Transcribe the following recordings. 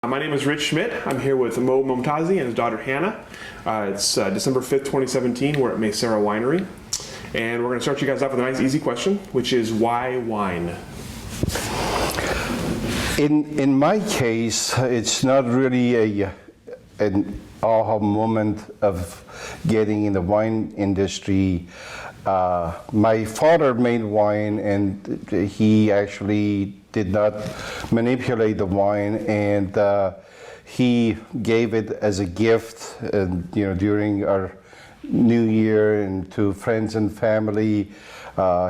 My name is Rich Schmidt. I'm here with Moe Momtazi and his daughter Hannah. It's December 5th, 2017. We're at Maysara Winery. And we're going to start you guys off with a nice easy question, which is why wine? In my case, it's not really an aha moment of getting in the wine industry. My father made wine, and he actually did not manipulate the wine, and he gave it as a gift, during our New Year and to friends and family.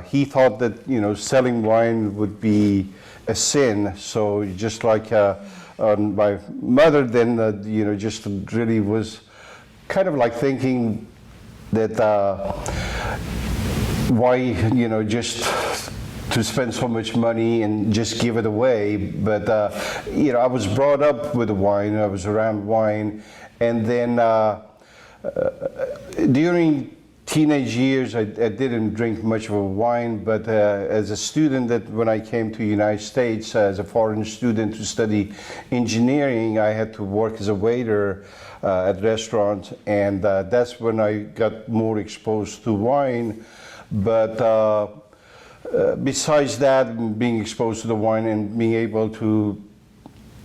He thought that selling wine would be a sin, so just like my mother then just really was kind of like thinking that why just to spend so much money and just give it away. But I was brought up with wine, I was around wine, and then during teenage years I didn't drink much of a wine, but as a student, that when I came to the United States as a foreign student to study engineering, I had to work as a waiter at restaurants, and that's when I got more exposed to wine. But besides that, being exposed to the wine and being able to,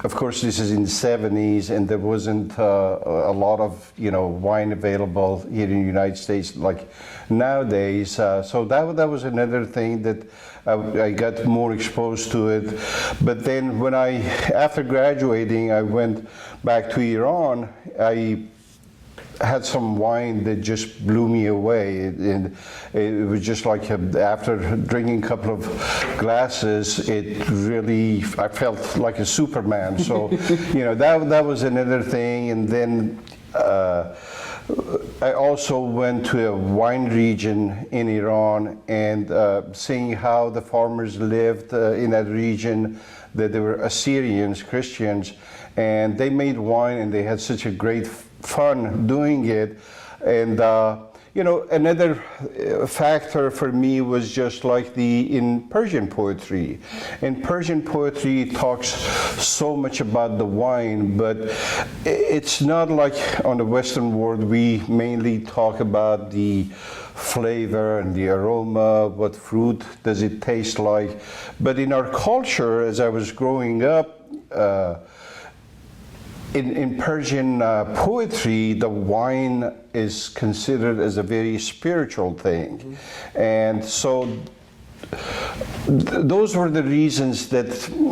of course, this is in the 70s, and there wasn't a lot of wine available here in the United States like nowadays. So that was another thing that I got more exposed to it. But then when after graduating, I went back to Iran. I had some wine that just blew me away, and it was just like after drinking a couple of glasses, I felt like a Superman. So that was another thing. And then I also went to a wine region in Iran, and seeing how the farmers lived in that region, that they were Assyrians, Christians, and they made wine, and they had such a great fun doing it. And another factor for me was just like in Persian poetry. In Persian poetry, it talks so much about the wine, but it's not like on the Western world. We mainly talk about the flavor and the aroma, what fruit does it taste like. But in our culture, as I was growing up, in Persian poetry, the wine is considered as a very spiritual thing. Mm-hmm. And so those were the reasons that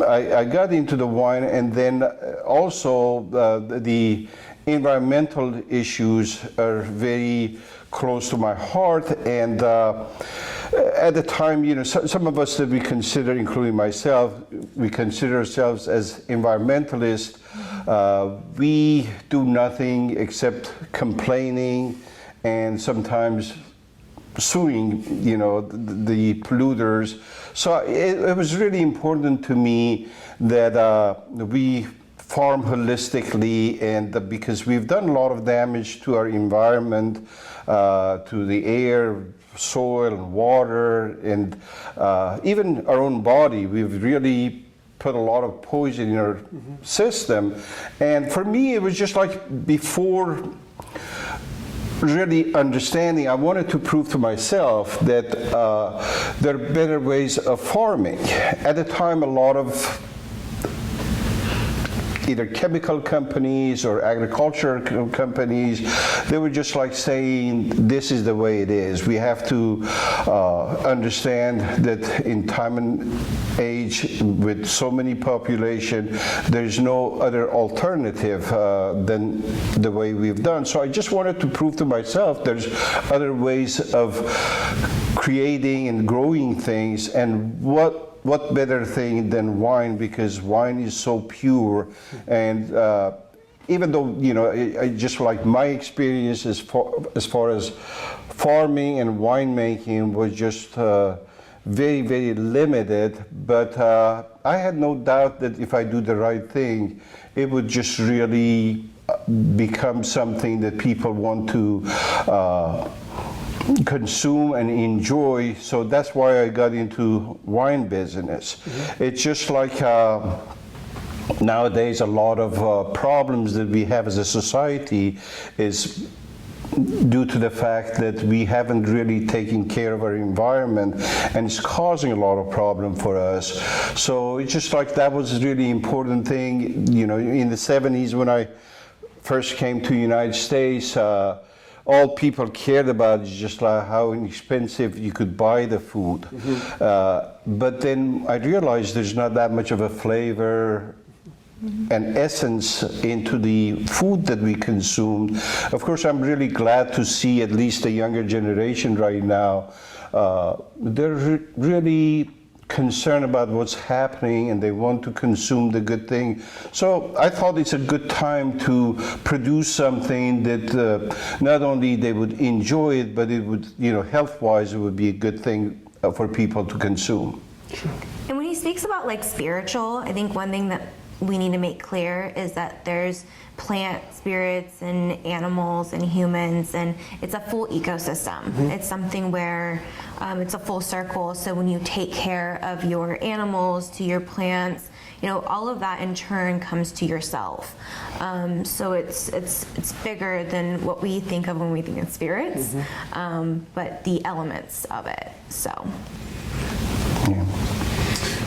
I got into the wine. And then also the environmental issues are very close to my heart. And at the time, some of us that we consider, including myself, we consider ourselves as environmentalists. We do nothing except complaining and sometimes suing, the polluters. So it was really important to me that we farm holistically, and because we've done a lot of damage to our environment, to the air, soil, and water, and even our own body. We've really put a lot of poison in our system. And for me, it was just like before really understanding, I wanted to prove to myself that there are better ways of farming. At the time, a lot of either chemical companies or agriculture companies, they were just like saying, this is the way it is. We have to understand that in time and age, with so many population, there's no other alternative than the way we've done. So I just wanted to prove to myself there's other ways of creating and growing things, and what better thing than wine, because wine is so pure. And even though, I just like my experience as far as farming and winemaking was just very, very limited, but I had no doubt that if I do the right thing, it would just really become something that people want to consume and enjoy. So that's why I got into wine business. Mm-hmm. It's just like nowadays a lot of problems that we have as a society is due to the fact that we haven't really taken care of our environment, and it's causing a lot of problem for us. So it's just like that was a really important thing. You know, in the 70s when I first came to the United States, all people cared about is just like how inexpensive you could buy the food. But then I realized there's not that much of a flavor and essence into the food that we consumed. Of course, I'm really glad to see at least the younger generation right now, they're really concerned about what's happening and they want to consume the good thing. So I thought it's a good time to produce something that not only they would enjoy it, but it would, you know, health-wise, it would be a good thing for people to consume. And when he speaks about like spiritual, I think one thing that we need to make clear is that there's plant spirits and animals and humans, and it's a full ecosystem. It's something where it's a full circle. So when you take care of your animals, to your plants, you know, all of that in turn comes to yourself. So it's bigger than what we think of when we think of spirits, but the elements of it. So. Yeah.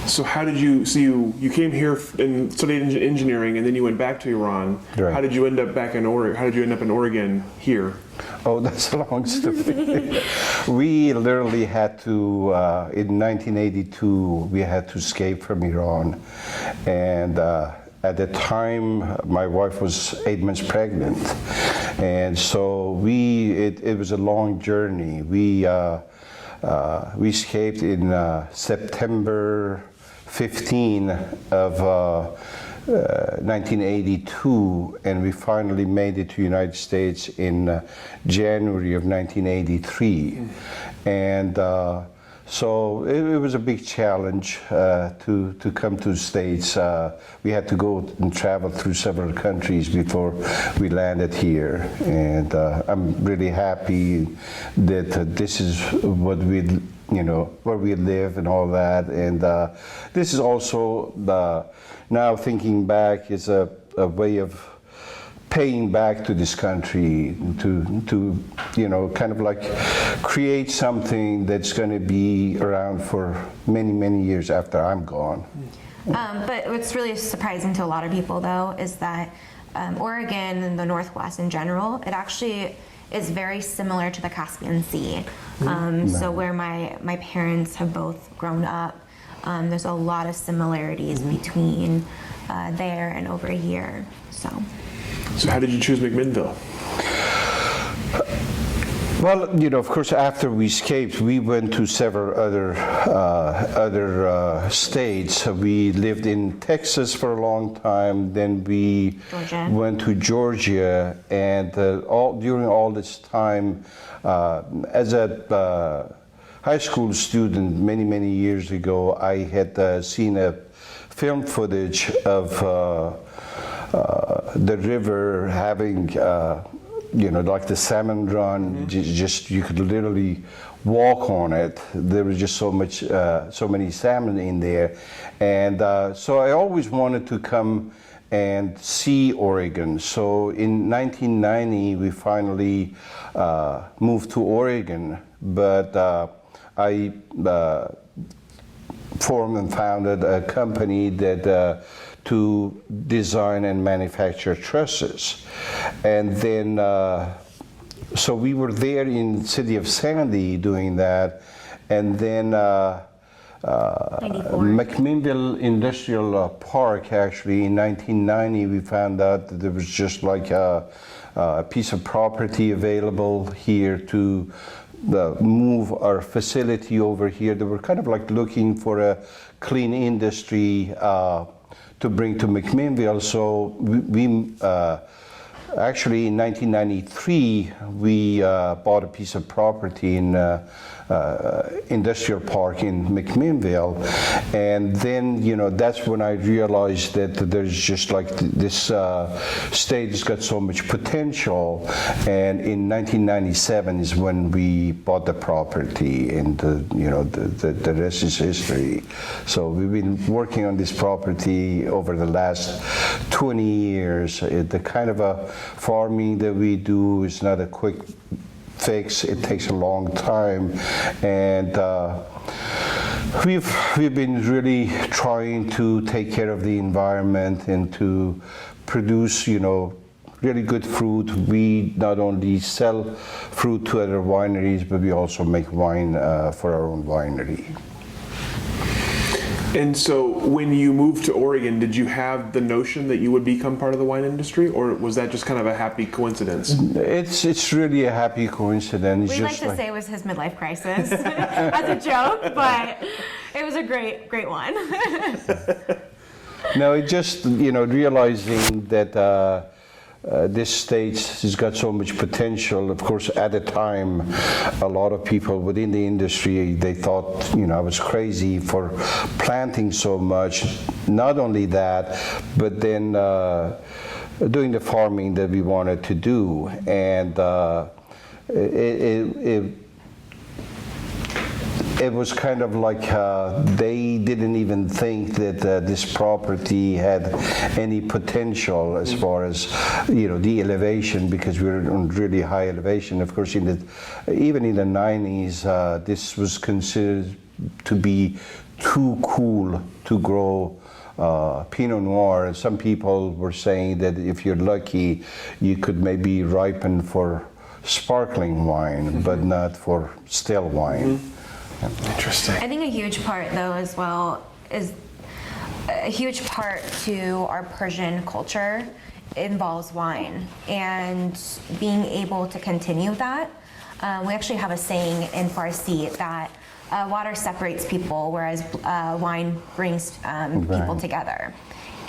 So how did you, so you came here and studied engineering, and then you went back to Iran. Right. How did you end up back in Oregon? How did you end up in Oregon here? Oh, that's a long story. We literally had to, in 1982, we had to escape from Iran. And at the time, my wife was 8 months pregnant. And so it was a long journey. We escaped in September 15 of 1982, and we finally made it to the United States in January of 1983. And so it was a big challenge to come to the States. We had to go and travel through several countries before we landed here. And I'm really happy that this is what where we live and all that. And this is also, now thinking back, is a way of paying back to this country to kind of like create something that's going to be around for many, many years after I'm gone. But what's really surprising to a lot of people, though, is that Oregon and the Northwest in general, it actually is very similar to the Caspian Sea. So where my parents have both grown up, there's a lot of similarities between there and over here. So how did you choose McMinnville? Well, of course, after we escaped, we went to several other states. We lived in Texas for a long time. Then we went to Georgia, and during all this time, as a high school student, many, many years ago, I had seen a film footage of the river having. Like the salmon run, just you could literally walk on it. There was just so many salmon in there, and so I always wanted to come and see Oregon. So in 1990, we finally moved to Oregon, but I formed and founded a company that to design and manufacture trusses. And then, so we were there in the city of Sandy doing that. And then McMinnville Industrial Park, actually, in 1990, we found out that there was just like a piece of property available here to move our facility over here. They were kind of like looking for a clean industry to bring to McMinnville. So we Actually, in 1993, we bought a piece of property in industrial park in McMinnville, and then that's when I realized that there's just like this state has got so much potential. And in 1997 is when we bought the property, and the rest is history. So we've been working on this property over the last 20 years. The kind of a farming that we do is not a quick fix. It takes a long time, and we've been really trying to take care of the environment and to produce really good fruit. We not only sell fruit to other wineries, but we also make wine for our own winery. And so when you moved to Oregon, did you have the notion that you would become part of the wine industry, or was that just kind of a happy coincidence? It's really a happy coincidence. We like to say it was his midlife crisis as a joke, but it was a great one. No, it just, realizing that this state has got so much potential. Of course, at the time, a lot of people within the industry, they thought, I was crazy for planting so much. Not only that, but then doing the farming that we wanted to do. And it was kind of like they didn't even think that this property had any potential as far as the elevation, because we were on really high elevation. Of course, even in the 90s, this was considered to be too cool to grow Pinot Noir. Some people were saying that if you're lucky, you could maybe ripen for sparkling wine, but not for still wine. Interesting. I think a huge part, though, as well, is a huge part to our Persian culture involves wine, and being able to continue that. We actually have a saying in Farsi that water separates people, whereas wine brings people together.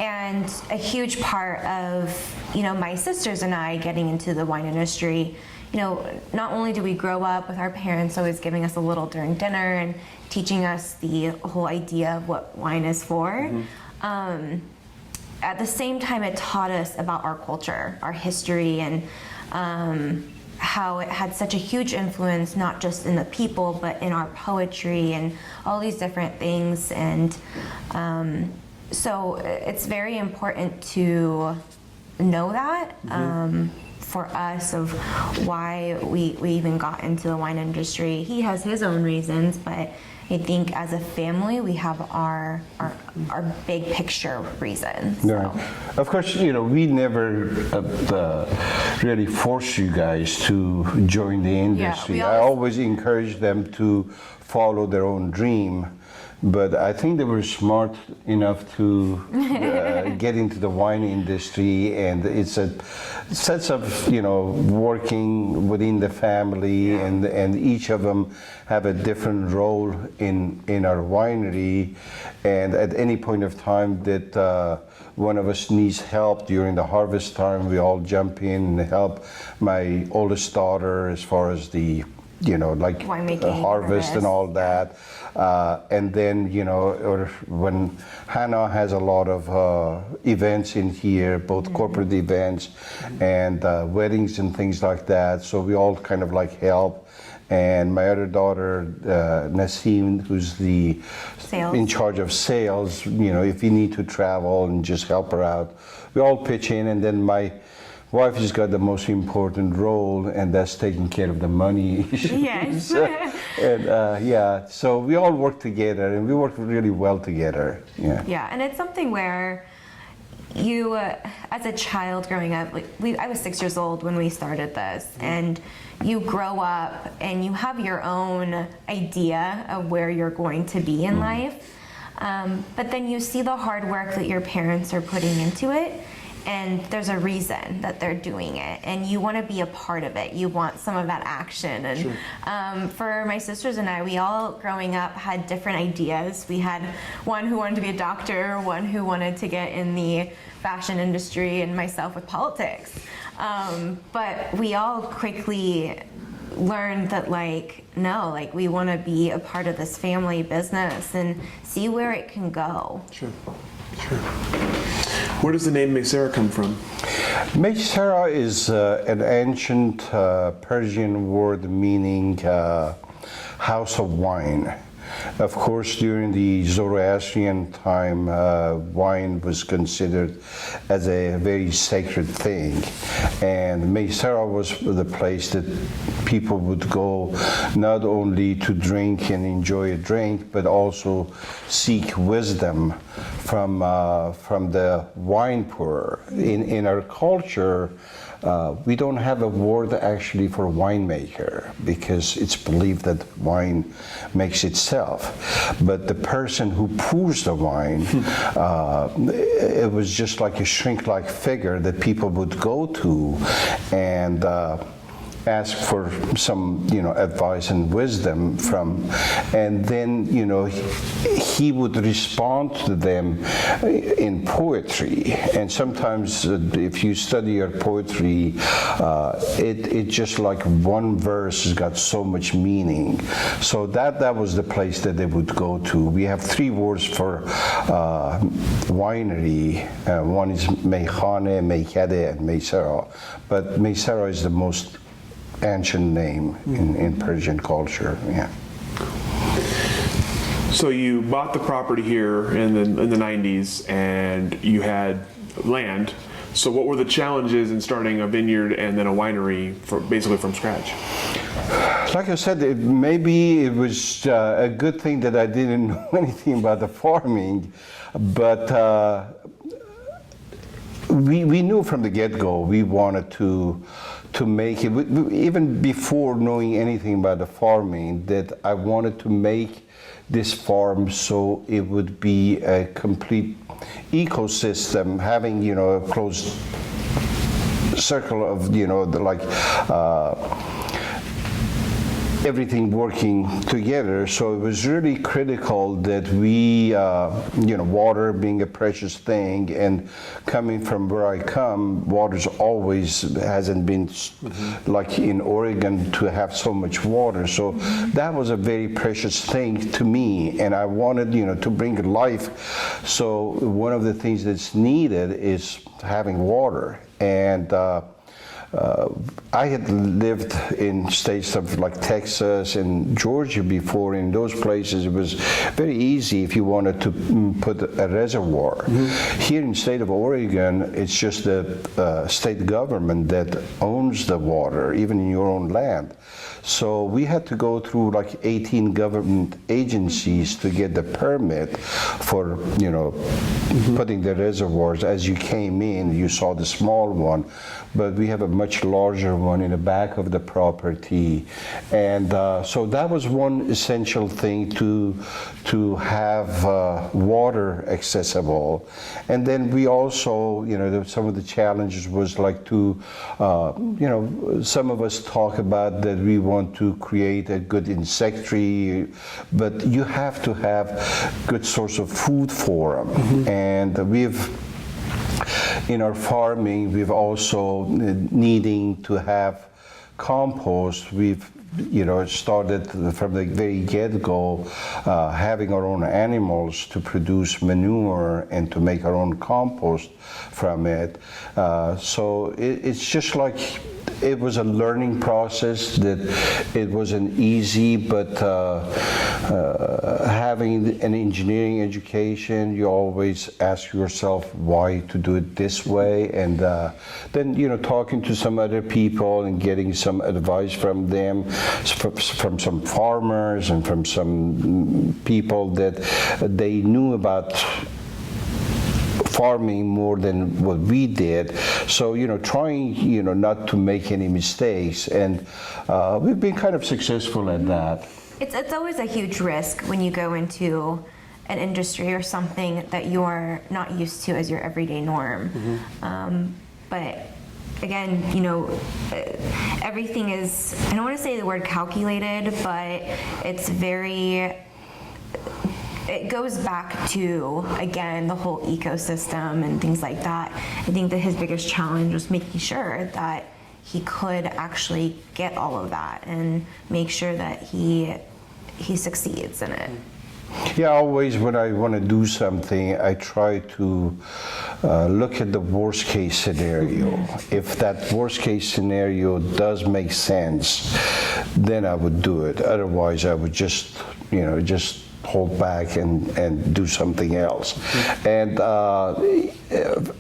And a huge part of my sisters and I getting into the wine industry, not only do we grow up with our parents always giving us a little during dinner and teaching us the whole idea of what wine is for, at the same time it taught us about our culture, our history, and how it had such a huge influence, not just in the people, but in our poetry and all these different things. And so it's very important to know that. For us, of why we even got into the wine industry. He has his own reasons, but I think as a family we have our big picture reasons. So. Right. Of course, we never really force you guys to join the industry. Yeah, I always encourage them to follow their own dream. But I think they were smart enough to get into the wine industry, and it's a sense of working within the family, and each of them have a different role in our winery. And at any point of time that one of us needs help during the harvest time, we all jump in and help my oldest daughter as far as the winemaking, harvest and all that. And then, or when Hannah has a lot of events in here, both corporate events and weddings and things like that. So we all kind of help. And my other daughter, Nasim, who's in charge of sales, if you need to travel and just help her out, we all pitch in. And then my wife has got the most important role, and that's taking care of the money issues. Yes. And so we all work together, and we work really well together. Yeah, and it's something where you, as a child growing up, I was 6 years old when we started this, and you grow up and you have your own idea of where you're going to be in life, but then you see the hard work that your parents are putting into it. And there's a reason that they're doing it, and you want to be a part of it. You want some of that action. And sure. For my sisters and I, we all growing up had different ideas. We had one who wanted to be a doctor, one who wanted to get in the fashion industry, and myself with politics. But we all quickly learned that no, we want to be a part of this family business and see where it can go. Sure. Where does the name Maysara come from? Maysara is an ancient Persian word meaning house of wine. Of course, during the Zoroastrian time, wine was considered as a very sacred thing. And Maysara was the place that people would go not only to drink and enjoy a drink, but also seek wisdom from the wine pourer. In our culture, we don't have a word actually for winemaker because it's believed that wine makes itself. But the person who pours the wine, it was just like a shrink-like figure that people would go to and ask for some, advice and wisdom from, and then, he would respond to them in poetry. And sometimes, if you study your poetry, it just like one verse has got so much meaning. So that was the place that they would go to. We have 3 words for winery. One is Meykhane, Meykade, and Maysara. But Maysara is the most ancient name in Persian culture. Yeah. So you bought the property here in the 90s, and you had land. So what were the challenges in starting a vineyard and then a winery basically from scratch? Like I said, maybe it was a good thing that I didn't know anything about the farming, but we knew from the get-go we wanted to make it, even before knowing anything about the farming, that I wanted to make this farm so it would be a complete ecosystem, having a closed circle of everything working together. So it was really critical that we, water being a precious thing, and coming from where I come, water's always hasn't been like in Oregon to have so much water. So that was a very precious thing to me, and I wanted, to bring life. So one of the things that's needed is having water. And I had lived in states of like Texas and Georgia before. In those places, it was very easy if you wanted to put a reservoir. Here in the state of Oregon, it's just the state government that owns the water, even in your own land. So we had to go through like 18 government agencies to get the permit for, putting the reservoirs. As you came in, you saw the small one, but we have a much larger one in the back of the property. And so that was one essential thing to have water accessible. And then we also, some of the challenges was like to, some of us talk about that we want to create a good insectary, but you have to have good source of food for them. And in our farming, we've also needing to have compost. We've started from the very get-go having our own animals to produce manure and to make our own compost from it. So it's just like it was a learning process, that it wasn't easy, but having an engineering education, you always ask yourself why to do it this way, and then talking to some other people and getting some advice from them, from some farmers and from some people that they knew about farming more than what we did. So, trying, not to make any mistakes. And we've been kind of successful at that. It's always a huge risk when you go into an industry or something that you're not used to as your everyday norm. But again, everything is, I don't want to say the word calculated, but it's very it goes back to, again, the whole ecosystem and things like that. I think that his biggest challenge was making sure that he could actually get all of that and make sure that he succeeds in it. Yeah, always when I want to do something, I try to look at the worst case scenario. If that worst case scenario does make sense, then I would do it. Otherwise, I would just hold back and do something else. And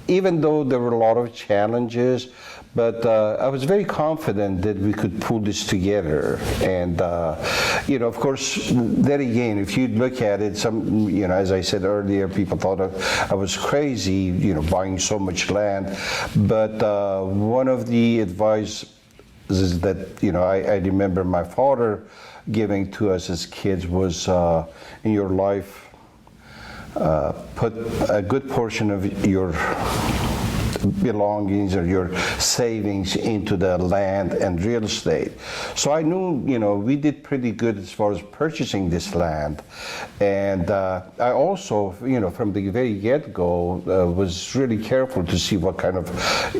even though there were a lot of challenges, but I was very confident that we could pull this together. And, of course, then again, if you look at it, as I said earlier, people thought I was crazy, buying so much land. But one of the advice is that, I remember my father giving to us as kids was, in your life, put a good portion of your belongings or your savings into the land and real estate. So I knew, we did pretty good as far as purchasing this land. And I also, from the very get-go, was really careful to see what kind of,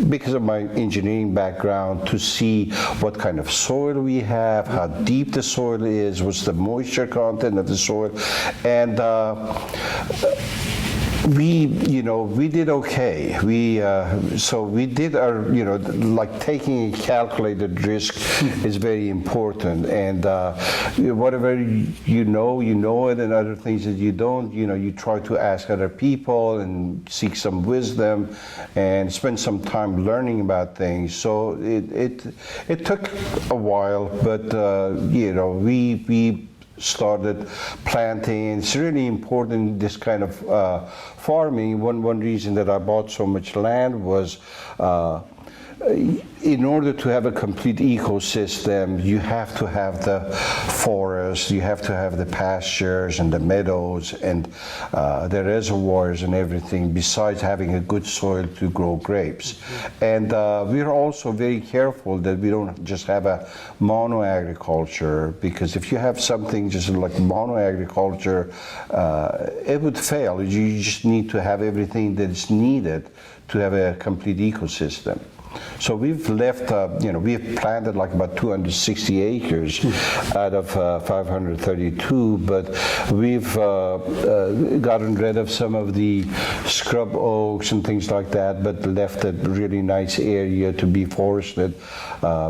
because of my engineering background, to see what kind of soil we have, how deep the soil is, what's the moisture content of the soil. And we did okay. So we did our, like taking a calculated risk is very important. And whatever you know it, and other things that you don't, you try to ask other people and seek some wisdom and spend some time learning about things. So it took a while, but we started planting. It's really important, this kind of farming. One reason that I bought so much land was in order to have a complete ecosystem, you have to have the forest, you have to have the pastures and the meadows and the reservoirs and everything, besides having a good soil to grow grapes. And we're also very careful that we don't just have a mono-agriculture, because if you have something just like mono-agriculture, it would fail. You just need to have everything that is needed to have a complete ecosystem. So we've left, we've planted like about 260 acres out of 532, but we've gotten rid of some of the scrub oaks and things like that, but left a really nice area to be forested.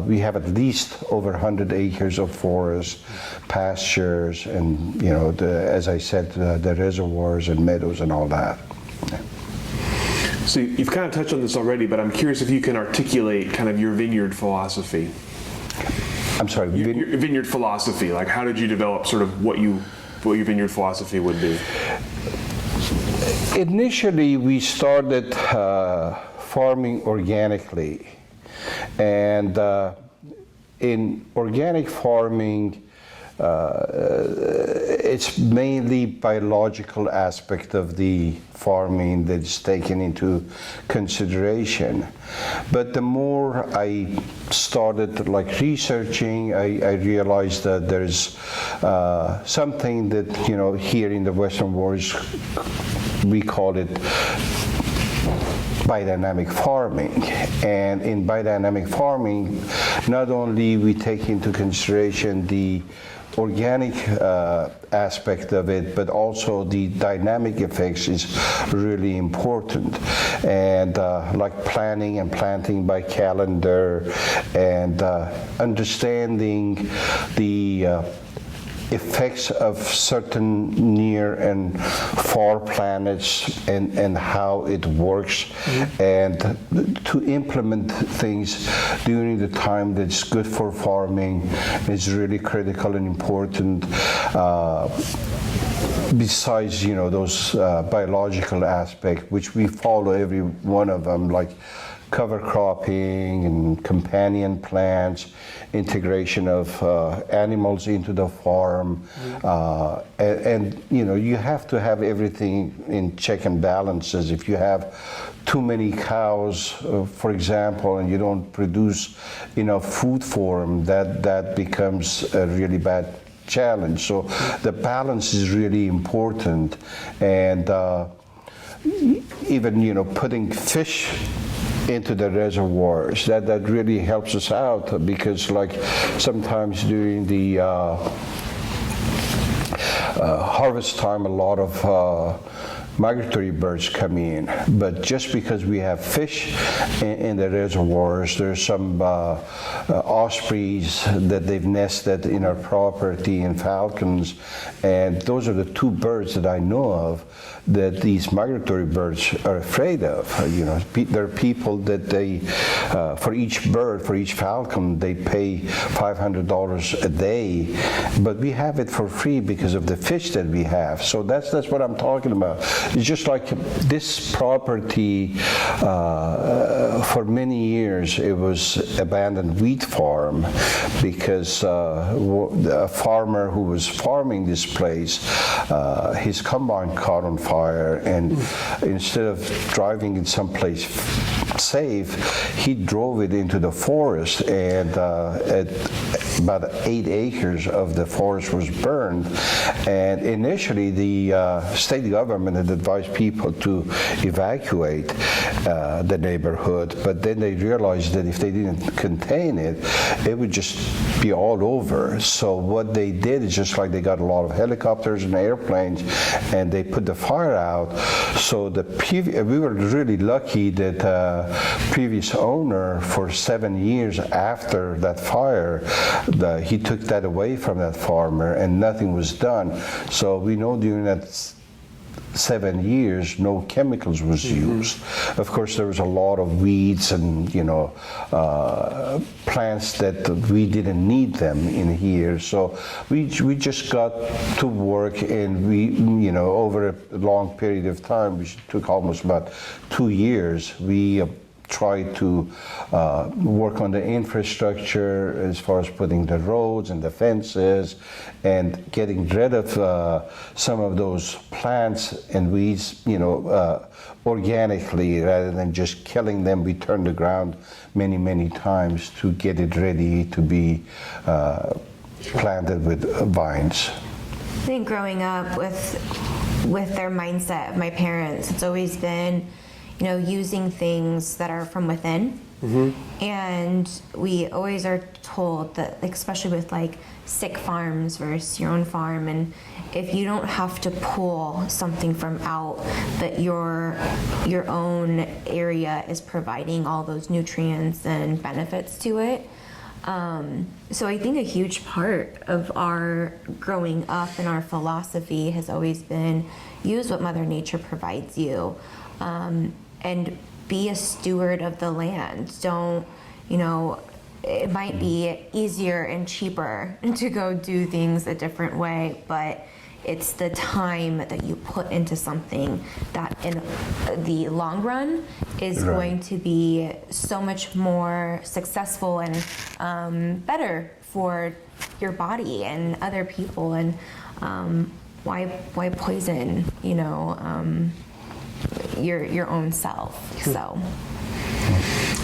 We have at least over 100 acres of forest, pastures, and, as I said, the reservoirs and meadows and all that. So you've kind of touched on this already, but I'm curious if you can articulate kind of your vineyard philosophy. I'm sorry? Your vineyard philosophy. Like, how did you develop sort of what your vineyard philosophy would be? Initially, we started farming organically. And in organic farming, it's mainly biological aspect of the farming that's taken into consideration. But the more I started researching, I realized that there's something that, here in the Western world, we call it biodynamic farming. And in biodynamic farming, not only we take into consideration the organic aspect of it, but also the dynamic effects is really important. And like planning and planting by calendar, and understanding the effects of certain near and far planets and how it works, and to implement things during the time that's good for farming is really critical and important. Besides, those biological aspects, which we follow every one of them, like cover cropping and companion plants, integration of animals into the farm, and you have to have everything in check and balances. If you have too many cows, for example, and you don't produce enough food for them, that becomes a really bad challenge. So the balance is really important, and even putting fish into the reservoirs, that really helps us out, because like sometimes during the harvest time, a lot of migratory birds come in, but just because we have fish in the reservoirs, there's some ospreys that they've nested in our property, and falcons, and those are the two birds that I know of that these migratory birds are afraid of. There are people that they, for each bird, for each falcon, they pay $500 a day, but we have it for free because of the fish that we have. So that's what I'm talking about. It's just like this property, for many years it was abandoned wheat farm, because a farmer who was farming this place, his combine caught on fire, and instead of driving it someplace safe, he drove it into the forest, and about 8 acres of the forest was burned. And initially the state government had advised people to evacuate the neighborhood, but then they realized that if they didn't contain it, it would just be all over. So what they did is just like they got a lot of helicopters and airplanes, and they put the fire out. So we were really lucky that previous owner, for 7 years after that fire, he took that away from that farmer, and nothing was done. So we know during that 7 years, no chemicals was used. Of course, there was a lot of weeds and plants that we didn't need them in here. So we just got to work, and we over a long period of time, which took almost about 2 years, we try to work on the infrastructure as far as putting the roads and the fences and getting rid of some of those plants and weeds, organically rather than just killing them. We turn the ground many times to get it ready to be planted with vines. I think growing up with their mindset of my parents, it's always been using things that are from within. And we always are told that, especially with sick farms versus your own farm, and if you don't have to pull something from out, but your own area is providing all those nutrients and benefits to it. So I think a huge part of our growing up and our philosophy has always been use what Mother Nature provides you. And be a steward of the land. Don't, it might be easier and cheaper to go do things a different way, but it's the time that you put into something that in the long run is going to be so much more successful and better for your body and other people. And why poison, your own self. So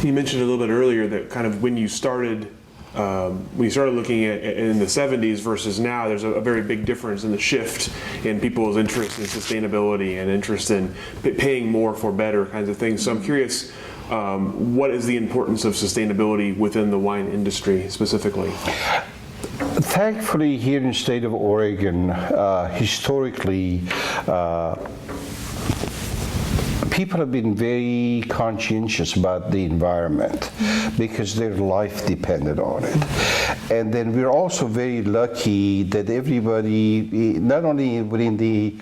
you mentioned a little bit earlier that kind of when you started looking at in the 70s versus now, there's a very big difference in the shift in people's interest in sustainability and interest in paying more for better kinds of things. So I'm curious, what is the importance of sustainability within the wine industry specifically? Thankfully, here in the state of Oregon, historically, people have been very conscientious about the environment because their life depended on it. And then we're also very lucky that everybody, not only within the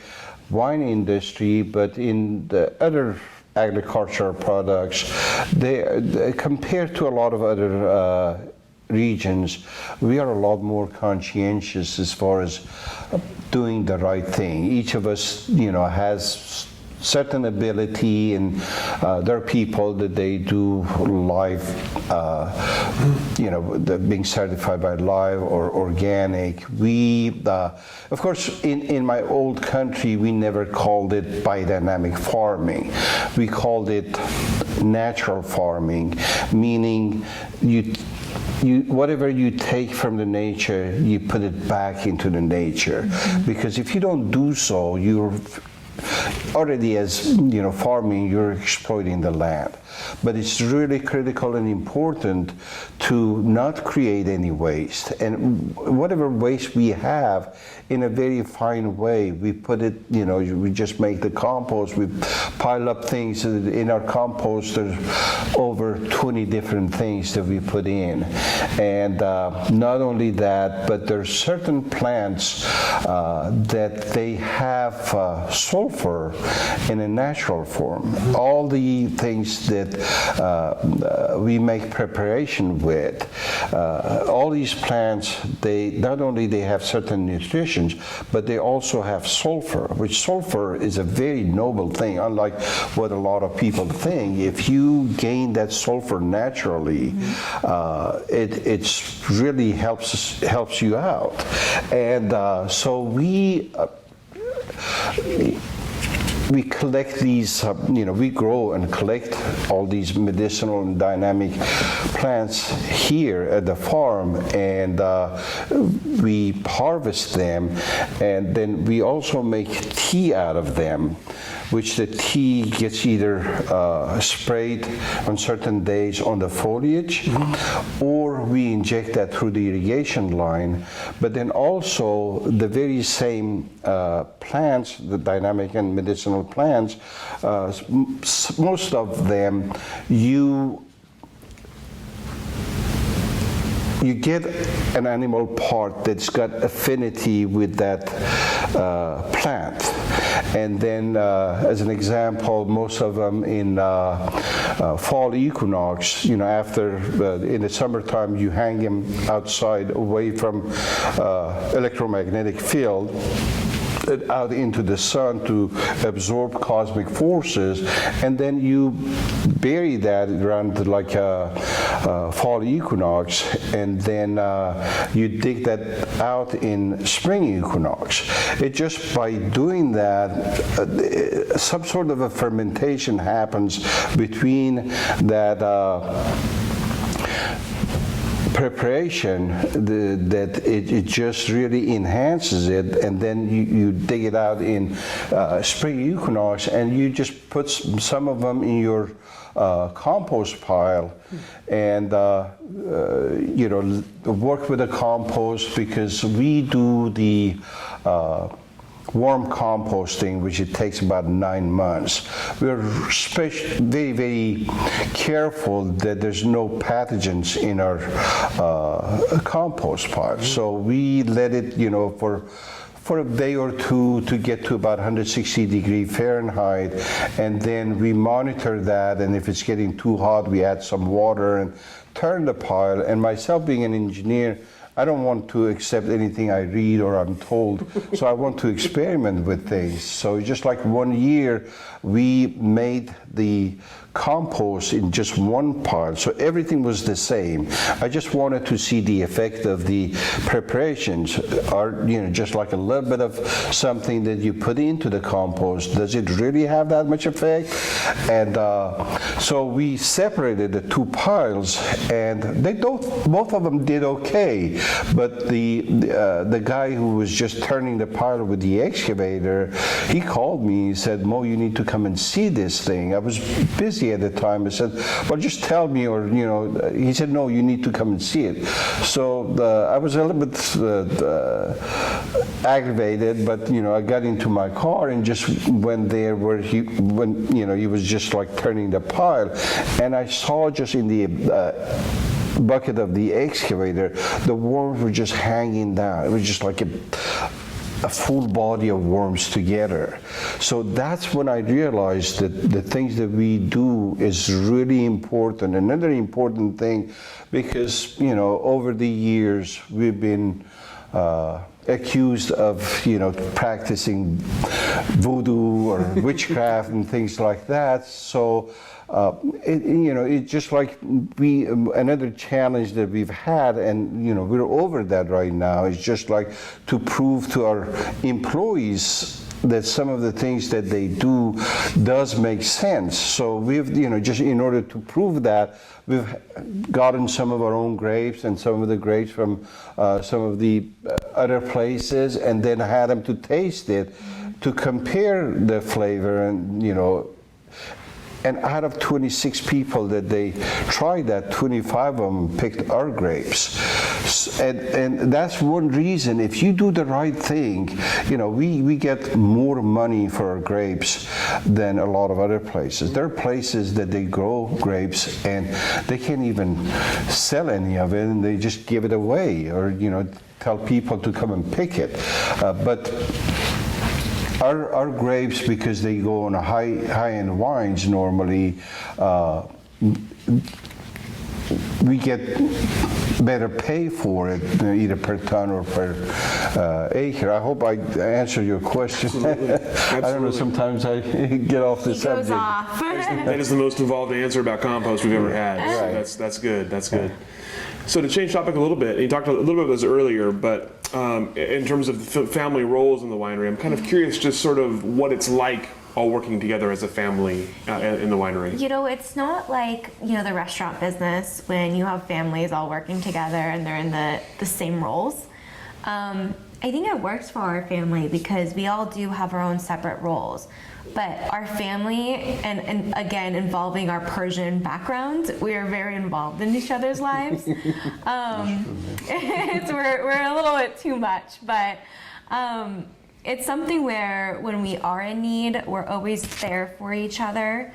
wine industry, but in the other agricultural products, they compared to a lot of other regions, we are a lot more conscientious as far as doing the right thing. Each of us, has certain ability, and there are people that they do live, being certified by live or organic. We, of course, in my old country, we never called it biodynamic farming. We called it natural farming, meaning you whatever you take from the nature, you put it back into the nature. Because if you don't do so, you're already, as farming, you're exploiting the land. But it's really critical and important to not create any waste. And whatever waste we have, in a very fine way, we put it, we just make the compost, we pile up things in our compost. There's over 20 different things that we put in. And not only that, but there's certain plants that they have sulfur in a natural form. All the things that we make preparation with, all these plants, they not only they have certain nutrition, but they also have sulfur, which sulfur is a very noble thing, unlike what a lot of people think. If you gain that sulfur naturally, it really helps you out. And so we collect these, we grow and collect all these medicinal and dynamic plants here at the farm, and we harvest them, and then we also make tea out of them, which the tea gets either sprayed on certain days on the foliage, or we inject that through the irrigation line. But then also the very same plants, the dynamic and medicinal plants, most of them you get an animal part that's got affinity with that plant. And then, as an example, most of them in fall equinox, after in the summertime, you hang them outside away from electromagnetic field, out into the sun to absorb cosmic forces, and then you bury that around like a fall equinox, and then you dig that out in spring equinox. It just by doing that, some sort of a fermentation happens between that preparation that it just really enhances it, and then you dig it out in spring equinox, and you just put some of them in your compost pile, and work with the compost, because we do the warm composting, which it takes about 9 months. We're very, very careful that there's no pathogens in our compost pile. So we let it, for a day or two to get to about 160 degrees Fahrenheit, and then we monitor that, and if it's getting too hot, we add some water and turn the pile. And myself being an engineer, I don't want to accept anything I read or I'm told, so I want to experiment with things. So just like 1 year, we made the compost in just one pile, so everything was the same. I just wanted to see the effect of the preparations, or just like a little bit of something that you put into the compost, does it really have that much effect? And so we separated the two piles, and both of them did okay. But the guy who was just turning the pile with the excavator, he called me. He said, "Mo, you need to come and see this thing." I was busy at the time. I said, "Well, just tell me," or He said, "No, you need to come and see it." So I was a little bit aggravated, but I got into my car and just went there where he was just like turning the pile, and I saw just in the bucket of the excavator, the worms were just hanging down. It was just like a full body of worms together. So that's when I realized that the things that we do is really important. Another important thing, because over the years we've been accused of practicing voodoo or witchcraft and things like that. So it's just like another challenge that we've had, and we're over that right now, is just like to prove to our employees that some of the things that they do does make sense. So we've, just in order to prove that, we've gotten some of our own grapes and some of the grapes from some of the other places, and then had them to taste it to compare the flavor, and and out of 26 people that they tried that, 25 of them picked our grapes. And that's one reason, if you do the right thing, we get more money for our grapes than a lot of other places. There are places that they grow grapes and they can't even sell any of it, and they just give it away, or tell people to come and pick it. But our grapes, because they go on a high-end wines normally, we get better pay for it, either per ton or per acre. I hope I answered your question. Absolutely. I don't know, sometimes I get off the He subject. goes off. That is the most involved answer about compost we've ever had. Right. So that's good. That's good. So to change topic a little bit, you talked a little bit about this earlier, but in terms of the family roles in the winery, I'm kind of curious just sort of what it's like all working together as a family in the winery. It's not like, the restaurant business when you have families all working together and they're in the same roles. I think it works for our family because we all do have our own separate roles. But our family, and again, involving our Persian background, we are very involved in each other's lives. We're a little bit too much, but it's something where when we are in need, we're always there for each other.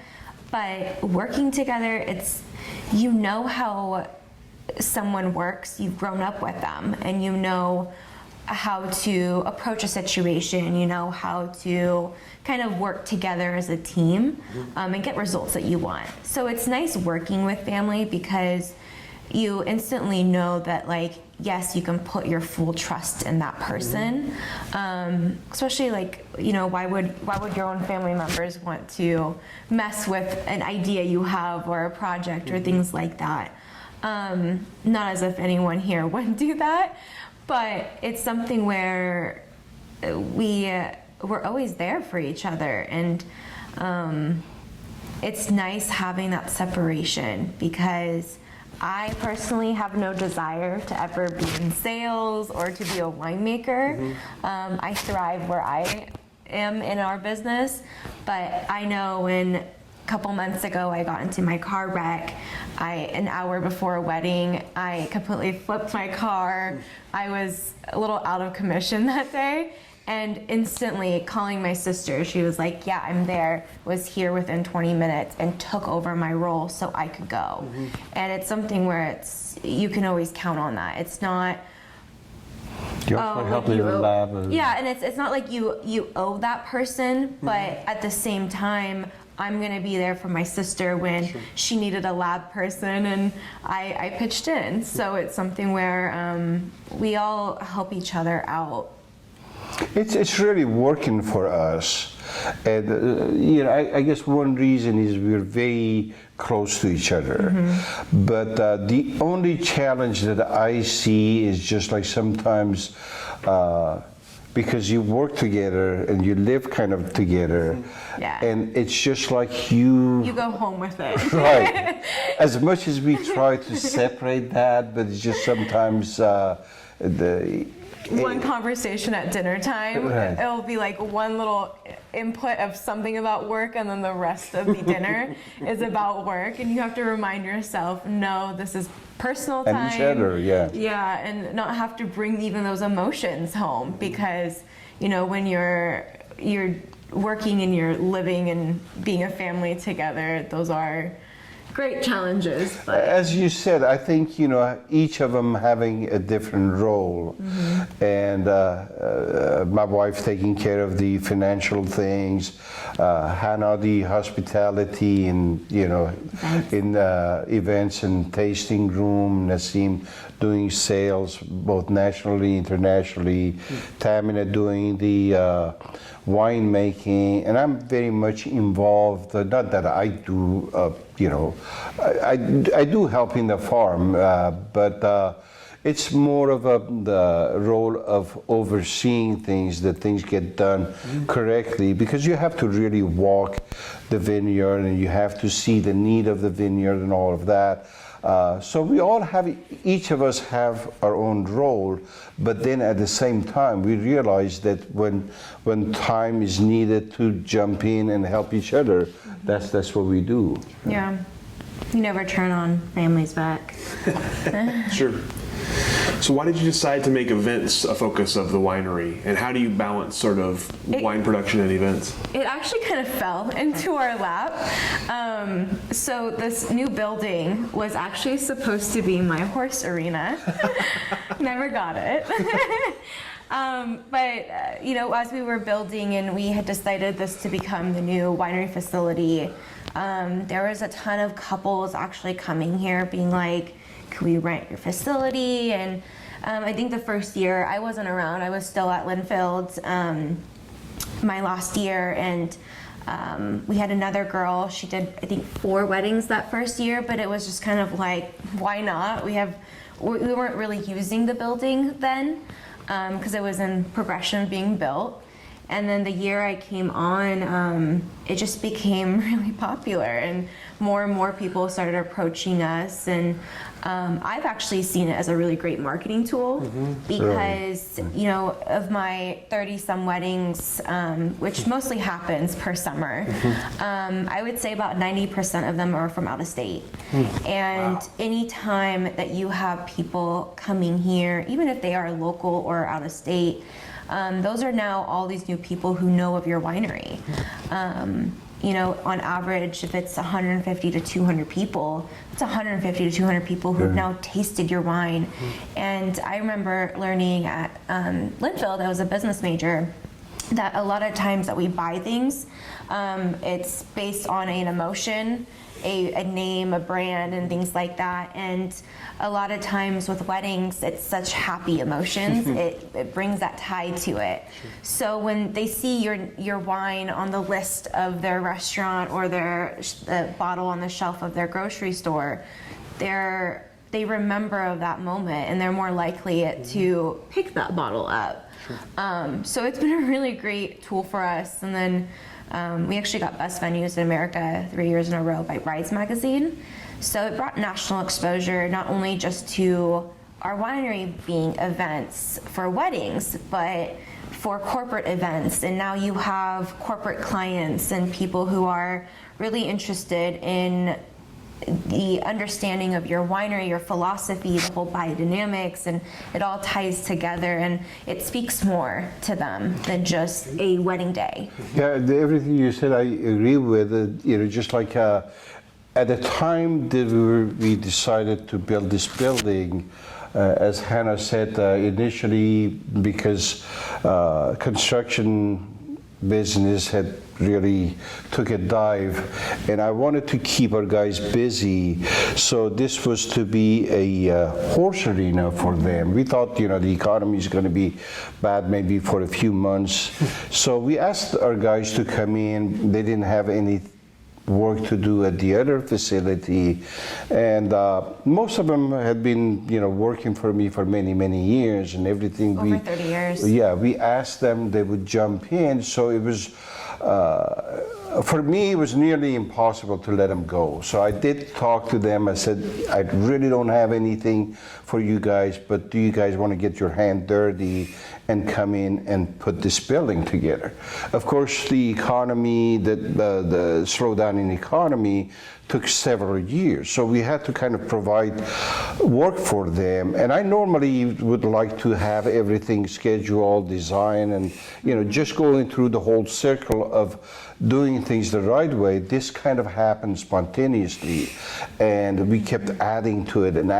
But working together, it's, how someone works, you've grown up with them, and how to approach a situation, how to kind of work together as a team and get results that you want. So it's nice working with family because you instantly know that, yes, you can put your full trust in that person. Especially why would your own family members want to mess with an idea you have or a project or things like that? Not as if anyone here would do that, but it's something where we're always there for each other, and it's nice having that separation because I personally have no desire to ever be in sales or to be a winemaker. I thrive where I am in our business, but I know when a couple months ago I got into my car wreck, an hour before a wedding, I completely flipped my car. I was a little out of commission that day. And instantly calling my sister, she was like, yeah, I'm there, was here within 20 minutes and took over my role so I could go. And it's something where you can always count on that. It's not, yeah, and it's not like you owe that person, but at the same time, I'm gonna be there for my sister when she needed a lab person, and I pitched in. So it's something where we all help each other out. It's really working for us, and I guess one reason is we're very close to each other. But the only challenge that I see is just like sometimes because you work together and you live kind of together, and it's just like you go home with it. Right. As much as we try to separate that, but it's just sometimes one conversation at dinner time, it'll be like one little input of something about work, and then the rest of the dinner is about work, and you have to remind yourself, no, this is personal time. And each other, yeah, and not have to bring even those emotions home, because when you're working and you're living and being a family together, those are great challenges. But as you said, I think each of them having a different role, and my wife taking care of the financial things, Hannah the hospitality and in events and tasting room, Nassim doing sales both nationally, internationally, Tamina doing the winemaking, and I'm very much involved. Not that I do, I do help in the farm, but it's more of the role of overseeing things, that things get done correctly, because you have to really walk the vineyard and you have to see the need of the vineyard and all of that. So we all have, each of us have our own role, but then at the same time we realize that when time is needed to jump in and help each other, that's what we do. Yeah. You never turn on family's back. Sure. So why did you decide to make events a focus of the winery, and how do you balance sort of wine production and events? It actually kind of fell into our lap. So this new building was actually supposed to be my horse arena. Never got it. But you know, as we were building and we had decided this to become the new winery facility, there was a ton of couples actually coming here being like, can we rent your facility? And I think the first year I wasn't around, I was still at Linfield my last year, and we had another girl, she did I think 4 weddings that first year, but it was just kind of like, why not? We weren't really using the building then, because it was in progression of being built. And then the year I came on, it just became really popular, and more people started approaching us. And I've actually seen it as a really great marketing tool, because you know, of my 30-some weddings, which mostly happens per summer, I would say about 90% of them are from out of state. And any time that you have people coming here, even if they are local or out of state, those are now all these new people who know of your winery. You know, on average, if it's 150 to 200 people, it's 150 to 200 people who've now tasted your wine. And I remember learning at Linfield, I was a business major, that a lot of times that we buy things, it's based on an emotion, a name, a brand, and things like that. And a lot of times with weddings, it's such happy emotions. It brings that tie to it. So when they see your wine on the list of their restaurant or the bottle on the shelf of their grocery store, they remember of that moment, and they're more likely to pick that bottle up. So it's been a really great tool for us. And then we actually got Best Venues in America 3 years in a row by Rise magazine. So it brought national exposure, not only just to our winery being events for weddings, but for corporate events. And now you have corporate clients and people who are really interested in the understanding of your winery, your philosophy, the whole biodynamics, and it all ties together, and it speaks more to them than just a wedding day. Yeah, everything you said I agree with. You know, just like at the time that we decided to build this building, as Hannah said, initially because construction business had really took a dive, and I wanted to keep our guys busy, so this was to be a horse arena for them. We thought, you know, the economy is going to be bad maybe for a few months, so we asked our guys to come in. They didn't have any work to do at the other facility, and most of them had been, you know, working for me for many years and everything. Over 30 years. Yeah, we asked them, they would jump in, so it was for me, it was nearly impossible to let them go. So I did talk to them. I said, I really don't have anything for you guys, but do you guys want to get your hand dirty and come in and put this building together? Of course, the economy, the slowdown in the economy took several years. So we had to kind of provide work for them. And I normally would like to have everything scheduled, designed, and, you know, just going through the whole circle of doing things the right way. This kind of happened spontaneously, and we kept adding to it, and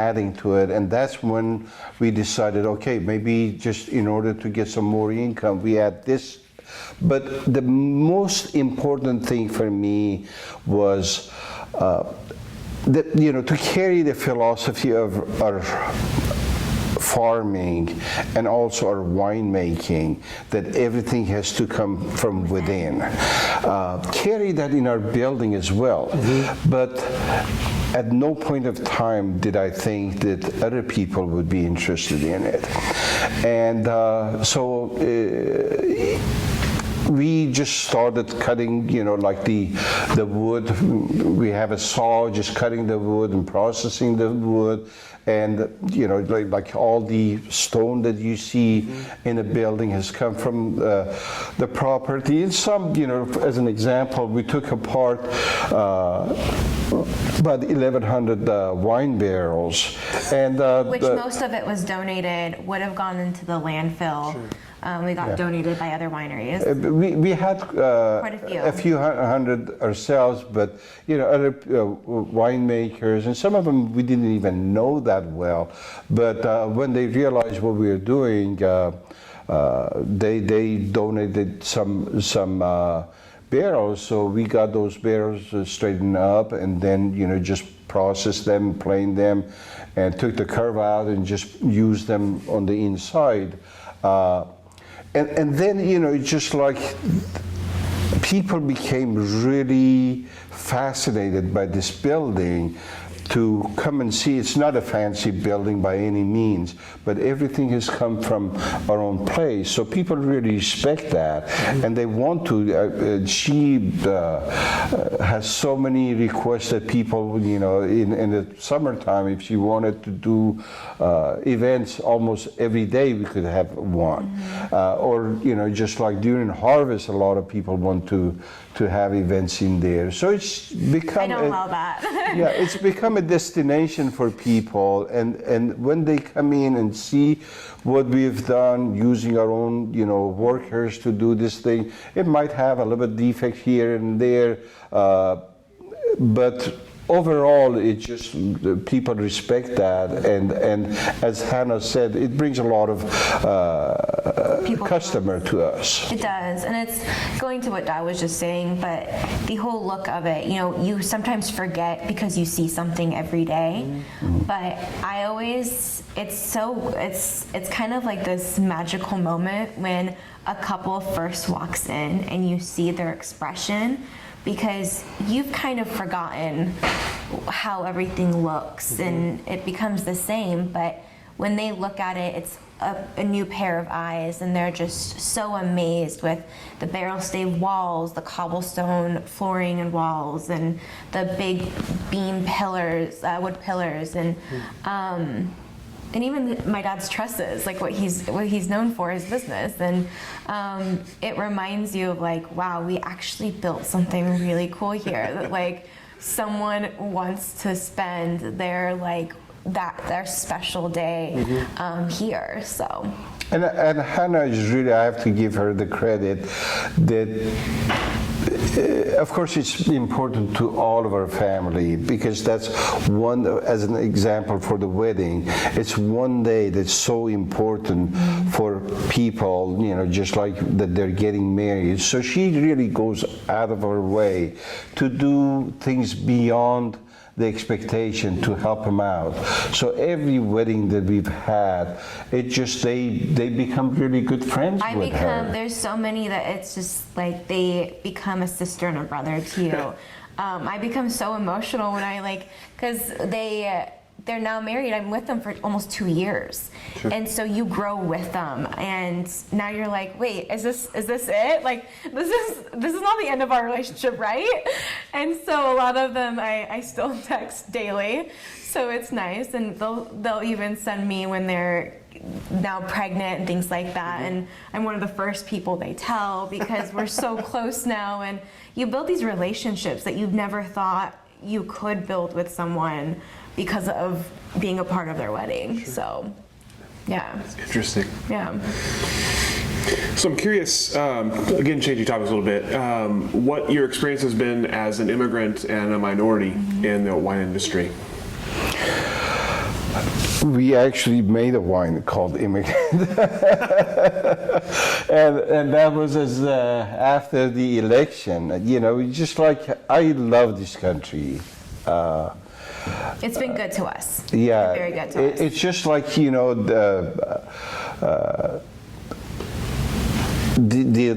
that's when we decided, okay, maybe just in order to get some more income, we add this. But the most important thing for me was that, you know, to carry the philosophy of our farming and also our winemaking, that everything has to come from within. Carry that in our building as well. But at no point of time did I think that other people would be interested in it. And so we just started cutting, like the wood. We have a saw, just cutting the wood and processing the wood. And, like all the stone that you see in a building has come from the property. And some, as an example, we took apart about 1,100 wine barrels. And which most of it was donated, would have gone into the landfill. Sure. We got donated by other wineries. We had quite a few hundred ourselves, but other winemakers, and some of them we didn't even know that well. But when they realized what we were doing, they donated some barrels. So we got those barrels straightened up, and then just processed them, planed them, and took the curve out and just used them on the inside. And then, it's just like people became really fascinated by this building to come and see. It's not a fancy building by any means, but everything has come from our own place. So people really respect that, and they want to. She has so many requests that people, in the summertime, if she wanted to do events almost every day, we could have one. Or, just like during harvest, a lot of people want to have events in there. So it's become. I don't allow that. Yeah, it's become a destination for people, and when they come in and see what we've done using our own workers to do this thing, it might have a little bit defect here and there, but overall, it just people respect that, and as Hannah said, it brings a lot of customer to us. It does, and it's going to what Dad was just saying, but the whole look of it, you sometimes forget because you see something every day, but I always, it's kind of like this magical moment when a couple first walks in and you see their expression, because you've kind of forgotten how everything looks and it becomes the same, but when they look at it, it's a new pair of eyes, and they're just so amazed with the barrel stave walls, the cobblestone flooring and walls, and the big beam pillars, wood pillars, and even my dad's trusses, like what he's known for, his business, and it reminds you of like, wow, we actually built something really cool here that like someone wants to spend their their special day here. So. And Hannah is really, I have to give her the credit that. Of course, it's important to all of our family, because that's one, as an example for the wedding, it's one day that's so important for people, just like that they're getting married. So she really goes out of her way to do things beyond the expectation to help them out. So every wedding that we've had, it just they become really good friends with her. There's so many that it's just like they become a sister and a brother to you. I become so emotional when because they're now married. I'm with them for almost 2 years. Sure. And so you grow with them, and now you're like, wait, is this it? Like this is not the end of our relationship, right? And so a lot of them I still text daily. So it's nice, and they'll even send me when they're now pregnant and things like that, and I'm one of the first people they tell, because we're so close now, and you build these relationships that you've never thought you could build with someone because of being a part of their wedding. Sure. So, yeah. That's interesting. Yeah. So I'm curious, again, changing topics a little bit, what your experience has been as an immigrant and a minority in the wine industry. We actually made a wine called Immigrant, and that was after the election. Just like, I love this country. It's been good to us. Yeah, Very good to us. it's just like, you know, the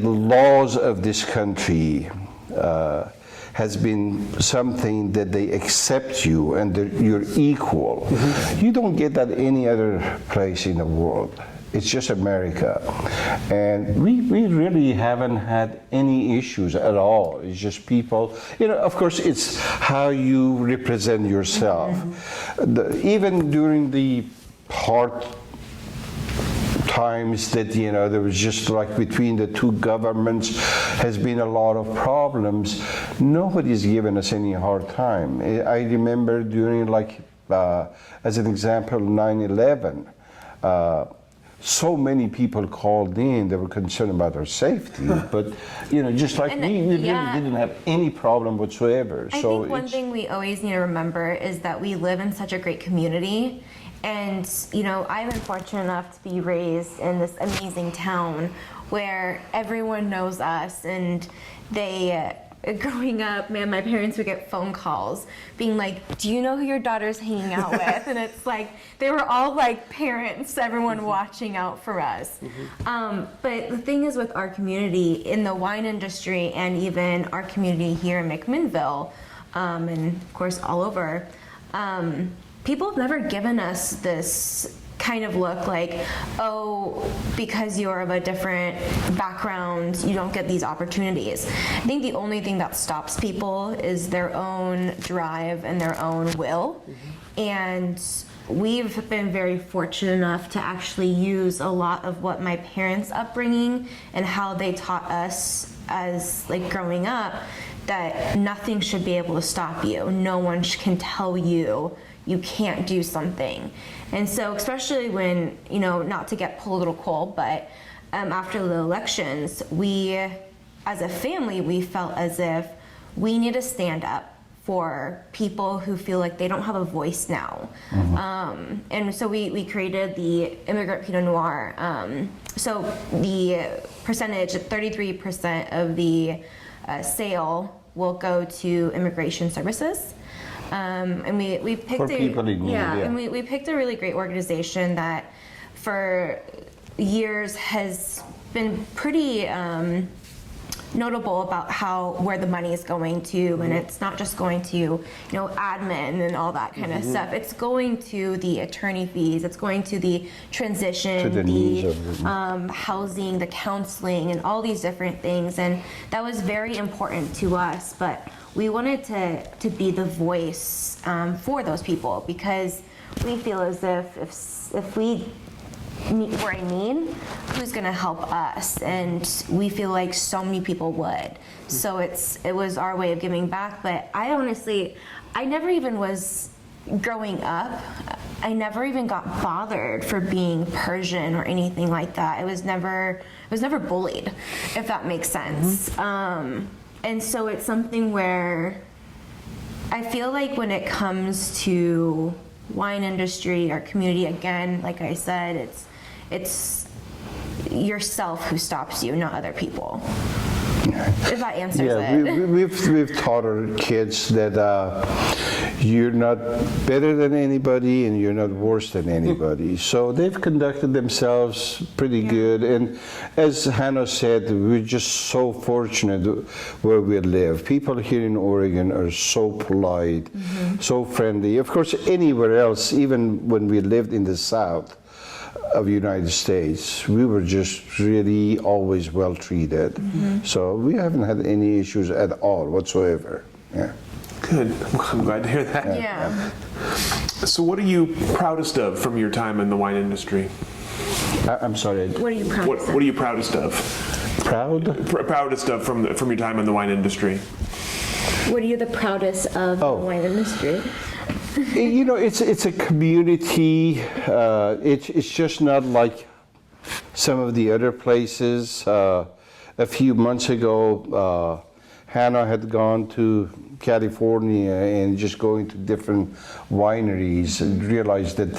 laws of this country has been something that they accept you and that you're equal. You don't get that any other place in the world. It's just America. And we really haven't had any issues at all. It's just people, you know, of course, it's how you represent yourself. Even during the hard times that, you know, there was just like between the two governments has been a lot of problems. Nobody's given us any hard time. I remember during, like, as an example, 9/11, so many people called in, they were concerned about our safety, but, you know, just like we really didn't have any problem whatsoever. I think one thing we always need to remember is that we live in such a great community. And, you know, I've been fortunate enough to be raised in this amazing town where everyone knows us, and they, growing up, man, my parents would get phone calls being like, do you know who your daughter's hanging out with? And it's like, they were all like parents, everyone watching out for us. But the thing is with our community in the wine industry, and even our community here in McMinnville, and of course all over, people have never given us this kind of look like, oh, because you're of a different background, you don't get these opportunities. I think the only thing that stops people is their own drive and their own will. And we've been very fortunate enough to actually use a lot of what my parents' upbringing and how they taught us as like growing up, that nothing should be able to stop you. No one can tell you you can't do something. And so especially when, you know, not to get political, but after the elections, we, as a family, we felt as if we need to stand up for people who feel like they don't have a voice now. And so we created the Immigrant Pinot Noir. So the percentage, 33% of the sale will go to immigration services. And we picked For people in need, and we picked a really great organization that for years has been pretty notable about where the money is going to, and it's not just going to, you know, admin and all that kind of stuff. It's going to the attorney fees, it's going to the transition, to the needs of housing, the counseling, and all these different things. And that was very important to us, but we wanted to be the voice for those people, because we feel as if we were in need, who's going to help us? And we feel like so many people would. So it was our way of giving back. But I honestly, I never even was growing up. I never even got bothered for being Persian or anything like that. I was never bullied, if that makes sense. And so it's something where I feel like when it comes to wine industry, our community, again, like I said, it's yourself who stops you, not other people. If that answers it. We've taught our kids that you're not better than anybody and you're not worse than anybody. So they've conducted themselves pretty good. And as Hanna said, we're just so fortunate where we live. People here in Oregon are so polite, so friendly. Of course, anywhere else, even when we lived in the South of the United States, we were just really always well treated. So we haven't had any issues at all whatsoever. Yeah. Good. I'm glad to hear that. Yeah. So what are you proudest of from your time in the wine industry? I'm sorry. What are you proudest of? What are you proudest of? Proud? Proudest of from your time in the wine industry? What are you the proudest of the wine industry? You know, it's a community. It's just not like some of the other places. A few months ago, Hanna had gone to California and just going to different wineries and realized that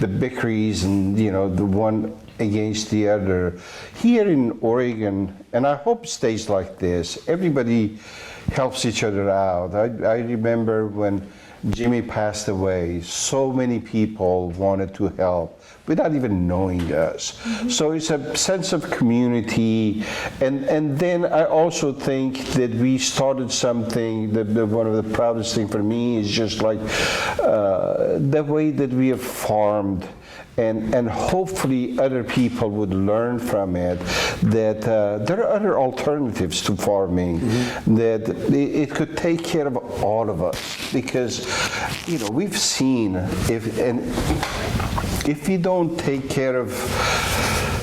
the bickeries and, you know, the one against the other. Here in Oregon, and I hope it stays like this, everybody helps each other out. I remember when Jimmy passed away, so many people wanted to help without even knowing us. So it's a sense of community, and then I also think that we started something that one of the proudest thing for me is just like the way that we have farmed. And hopefully other people would learn from it that there are other alternatives to farming, that it could take care of all of us, because we've seen if we don't take care of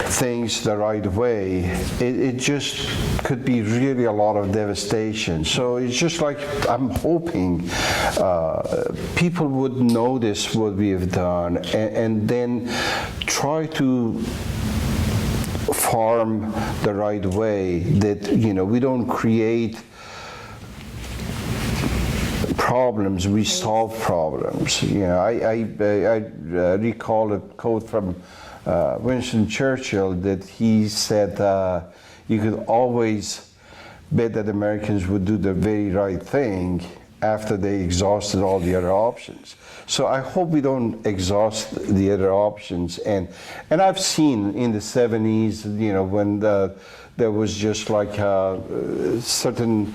things the right way, it just could be really a lot of devastation. So it's just like I'm hoping people would notice what we have done and then try to farm the right way, that we don't create problems, we solve problems. I recall a quote from Winston Churchill that he said, you could always bet that Americans would do the very right thing after they exhausted all the other options. So I hope we don't exhaust the other options. And I've seen in the 70s, when there was just like certain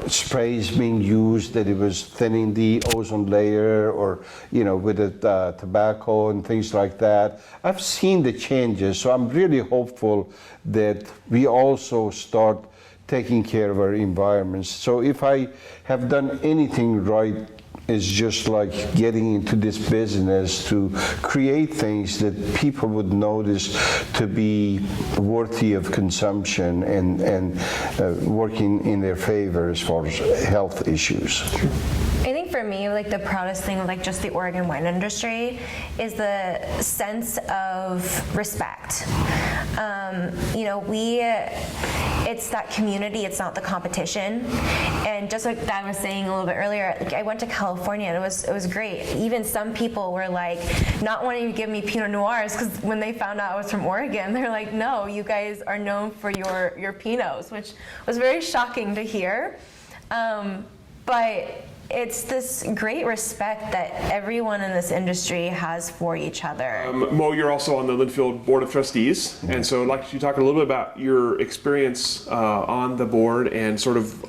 sprays being used, that it was thinning the ozone layer, or with the tobacco and things like that. I've seen the changes, so I'm really hopeful that we also start taking care of our environments. So if I have done anything right, it's just like getting into this business to create things that people would notice to be worthy of consumption and working in their favor as far as health issues. I think for me, like the proudest thing of like just the Oregon wine industry is the sense of respect. It's that community, it's not the competition. And just like I was saying a little bit earlier, like I went to California and it was great. Even some people were like not wanting to give me Pinot Noirs, because when they found out I was from Oregon, they're like, no, you guys are known for your Pinots, which was very shocking to hear. But it's this great respect that everyone in this industry has for each other. Moe, you're also on the Linfield Board of Trustees, and so I'd like you to talk a little bit about your experience on the board and sort of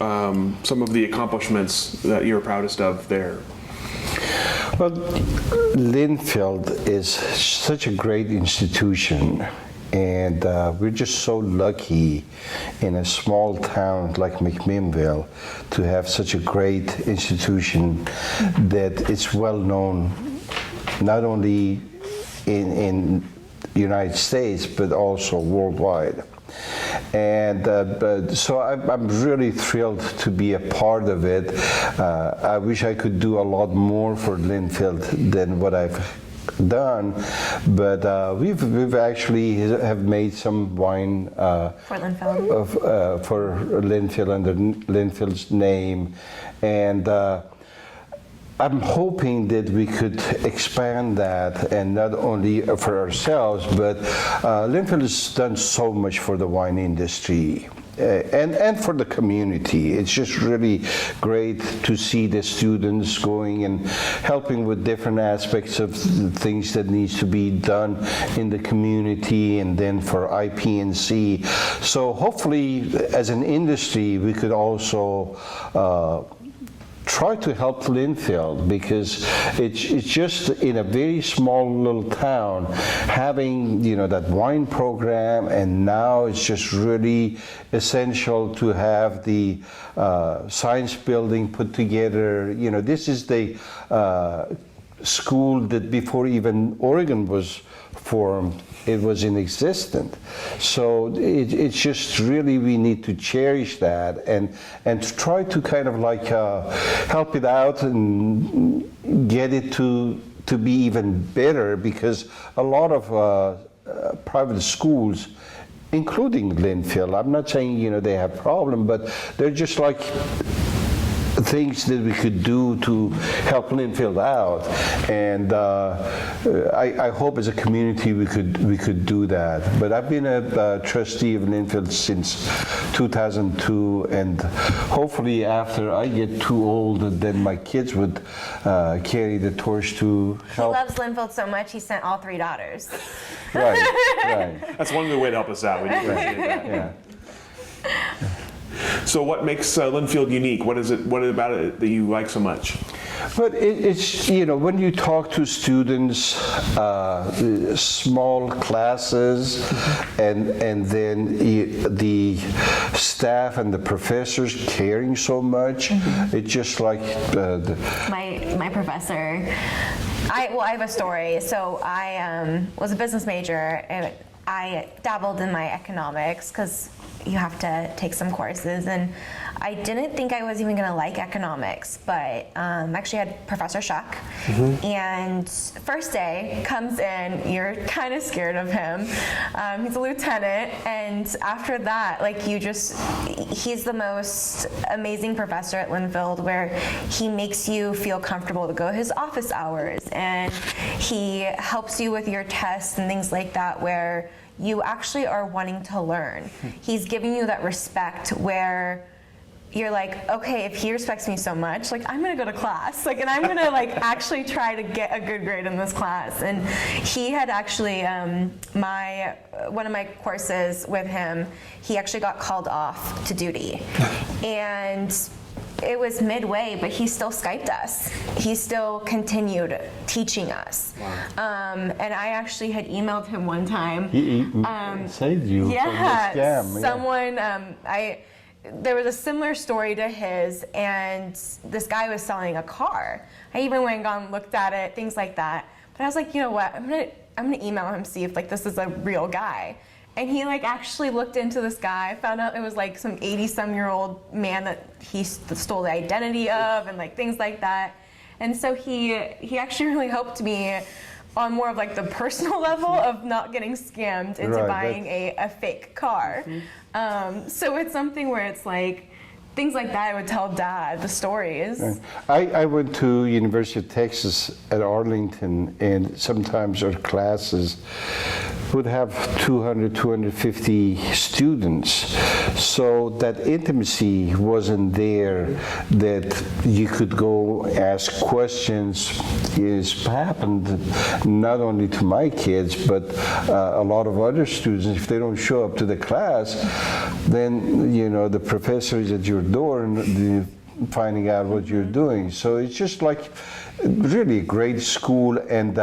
some of the accomplishments that you're proudest of there. Well, Linfield is such a great institution, and we're just so lucky in a small town like McMinnville to have such a great institution that it's well known not only in the United States but also worldwide. And so I'm really thrilled to be a part of it. I wish I could do a lot more for Linfield than what I've done, but we've actually have made some wine For Linfield. For Linfield under Linfield's name, and I'm hoping that we could expand that, and not only for ourselves, but Linfield has done so much for the wine industry. And for the community. It's just really great to see the students going and helping with different aspects of the things that needs to be done in the community, and then for IPNC. So hopefully as an industry we could also try to help Linfield, because it's just in a very small little town having that wine program, and now it's just really essential to have the science building put together. This is the school that before even Oregon was formed, it was in existence. So it's just really, we need to cherish that and to try to kind of like help it out and get it to be even better, because a lot of private schools, including Linfield, I'm not saying they have problem, but they're just like things that we could do to help Linfield out, and I hope as a community we could do that. But I've been a trustee of Linfield since 2002, and hopefully after I get too old, then my kids would carry the torch to help. He loves Linfield so much, he sent all 3 daughters. Right, right. That's one good way to help us out. We appreciate that. Yeah. So what makes Linfield unique? What is it? What about it that you like so much? But it's, when you talk to students, small classes, and then the staff and the professors caring so much, it's just like My professor, I have a story. So I was a business major, and I dabbled in my economics because you have to take some courses, and I didn't think I was even going to like economics, but actually had Professor Shuck, and first day comes in, you're kind of scared of him. He's a lieutenant, and after that, he's the most amazing professor at Linfield, where he makes you feel comfortable to go his office hours, and he helps you with your tests and things like that, where you actually are wanting to learn. He's giving you that respect where you're like, okay, if he respects me so much, I'm gonna go to class, and I'm gonna actually try to get a good grade in this class. And he had actually, one of my courses with him, he actually got called off to duty. And it was midway, but he still Skyped us. He still continued teaching us. Wow. And I actually had emailed him one time. He saved you from the scam. Someone, there was a similar story to his, and this guy was selling a car. I even went and gone and looked at it, things like that. But I was like, you know what, I'm gonna email him, see if this is a real guy. And he actually looked into this guy, found out it was some 80-some-year-old man that he stole the identity of, and things like that. And so he actually really helped me on more of the personal level of not getting scammed into buying a fake car. So it's something where it's things like that I would tell Dad, the stories. I went to University of Texas at Arlington, and sometimes our classes would have 200, 250 students. So that intimacy wasn't there, that you could go ask questions. It's happened not only to my kids, but a lot of other students. If they don't show up to the class, then the professor is at your door and finding out what you're doing. So it's just really a great school, and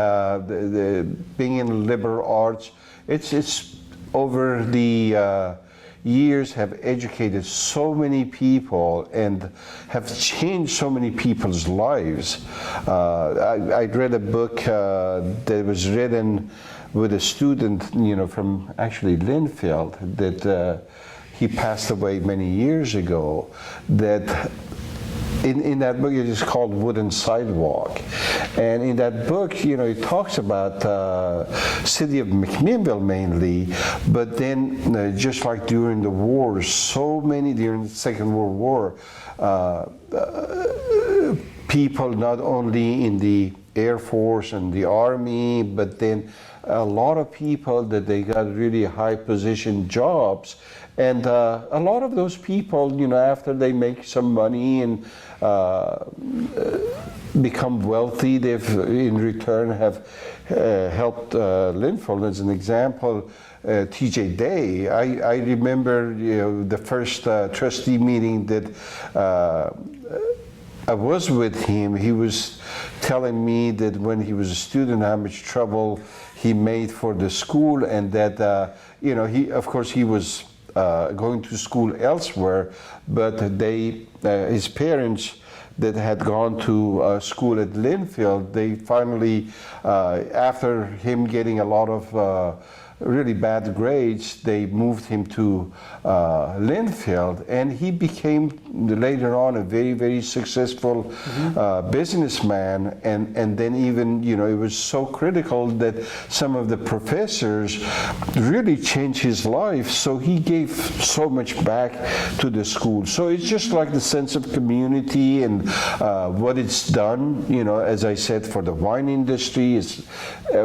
being in liberal arts, it's over the years have educated so many people and have changed so many people's lives. I read a book that was written with a student, from actually Linfield, that he passed away many years ago, that in that book, it is called Wooden Sidewalk. And in that book, it talks about city of McMinnville mainly, but then just like during the war, during the Second World War, people not only in the Air Force and the Army, but then a lot of people that they got really high position jobs. And a lot of those people, after they make some money and become wealthy, they've in return have helped Linfield. As an example, TJ Day, I remember the first trustee meeting that I was with him. He was telling me that when he was a student, how much trouble he made for the school, and that he was going to school elsewhere, but his parents that had gone to school at Linfield, they finally, after him getting a lot of really bad grades, they moved him to Linfield, and he became later on a very, very successful businessman, and then even, you know, it was so critical that some of the professors really changed his life, so he gave so much back to the school. So it's just like the sense of community and what it's done, you know, as I said, for the wine industry, is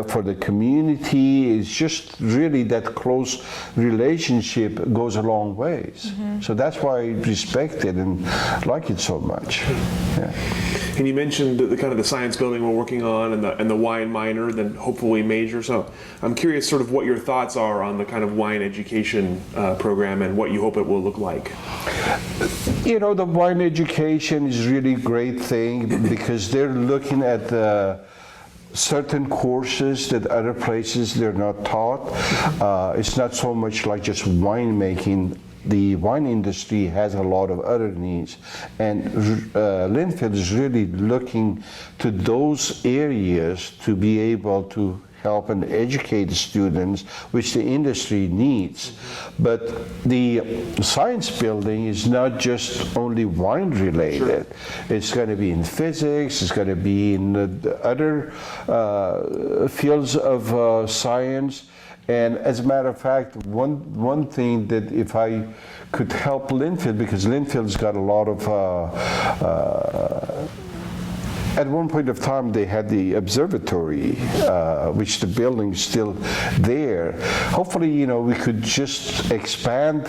for the community. It's just really that close relationship goes a long ways. So that's why I respect it and like it so much. Yeah. And you mentioned the kind of the science building we're working on and the wine minor, then hopefully major. So I'm curious sort of what your thoughts are on the kind of wine education program and what you hope it will look like. You know, the wine education is really a great thing because they're looking at certain courses that other places they're not taught. It's not so much like just winemaking. The wine industry has a lot of other needs, and Linfield is really looking to those areas to be able to help and educate the students, which the industry needs. But the science building is not just only wine related. Sure. It's going to be in physics, it's going to be in the other fields of science. And as a matter of fact, one thing that if I could help Linfield, because Linfield's got a lot of at one point of time, they had the observatory, which the building's still there. Hopefully, you know, we could just expand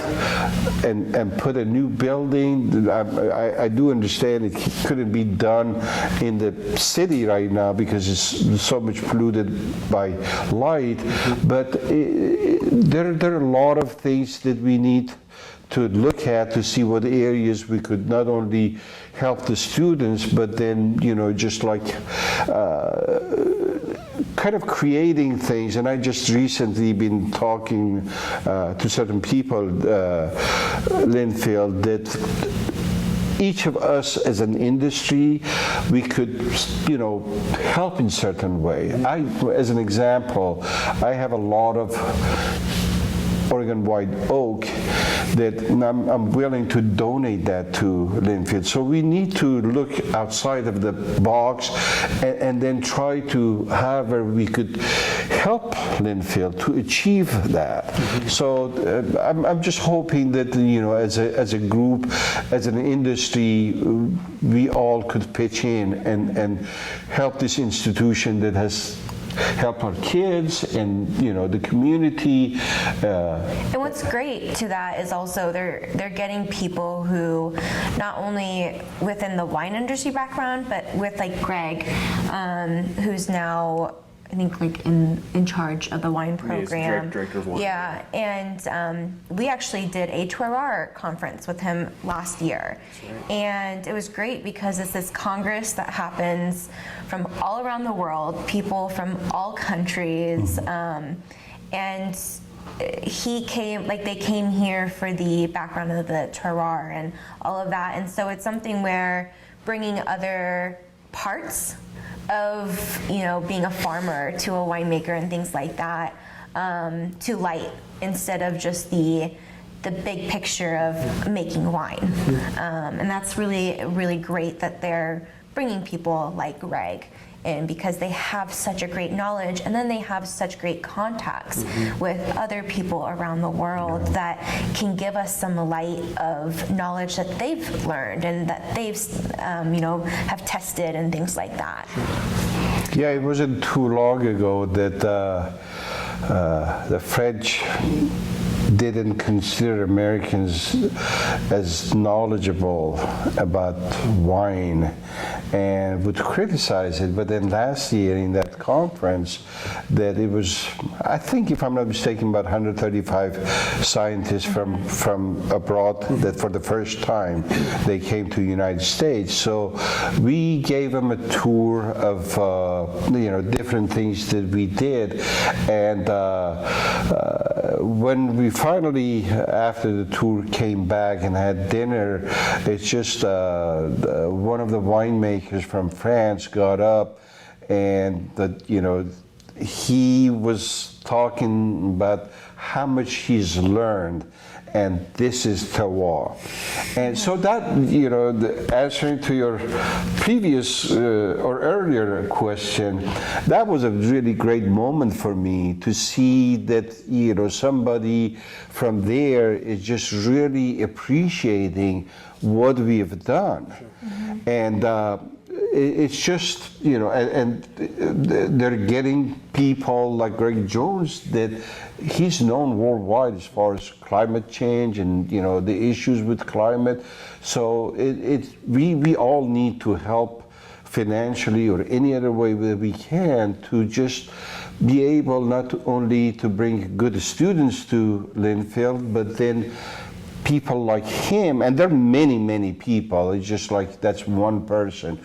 and put a new building. I do understand it couldn't be done in the city right now because it's so much polluted by light. But there are a lot of things that we need to look at to see what areas we could not only help the students, but then, you know, just like kind of creating things. And I just recently been talking to certain people, Linfield, that each of us as an industry, we could, you know, help in certain way. As an example, I have a lot of Oregon white oak that I'm willing to donate that to Linfield. So we need to look outside of the box and then try to however we could help Linfield to achieve that. So I'm just hoping that, you know, as a group, as an industry, we all could pitch in and help this institution that has help our kids and, you know, the community. And what's great to that is also they're getting people who not only within the wine industry background, but with like Greg, who's now I think like in charge of the wine program. Director of wine. Yeah, and we actually did a Terroir conference with him last year, and it was great because it's this congress that happens from all around the world, people from all countries, and he came, like they came here for the background of the terroir and all of that, and so it's something where bringing other parts of, you know, being a farmer to a winemaker and things like that to light instead of just the big picture of making wine. And that's really great that they're bringing people like Greg in because they have such a great knowledge and then they have such great contacts with other people around the world that can give us some light of knowledge that they've learned and that they've you know, have tested and things like that. Yeah, it wasn't too long ago that the French didn't consider Americans as knowledgeable about wine and would criticize it. But then last year in that conference, that it was, I think if I'm not mistaken, about 135 scientists from abroad that for the first time they came to the United States. So we gave them a tour of you know, different things that we did, and when we finally, after the tour, came back and had dinner, it's just one of the winemakers from France got up and you know, he was talking about how much he's learned and this is terroir. And so that, you know, answering to your previous or earlier question, that was a really great moment for me to see that, you know, somebody from there is just really appreciating what we have done. And it's just, you know, and they're getting people like Greg Jones that he's known worldwide as far as climate change and, you know, the issues with climate. So we all need to help financially or any other way that we can to just be able not only to bring good students to Linfield, but then people like him, and there are many, many people, it's just like that's one person.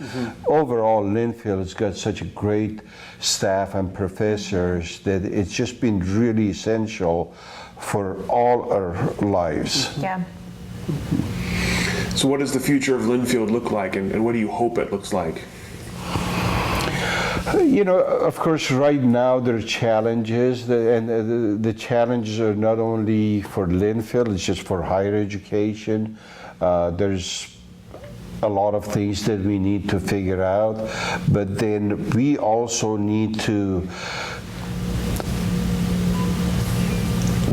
Overall, Linfield has got such a great staff and professors that it's just been really essential for all our lives. Yeah. So what does the future of Linfield look like, and what do you hope it looks like? You know, of course, right now there are challenges, and the challenges are not only for Linfield, it's just for higher education. There's a lot of things that we need to figure out, but then we also need to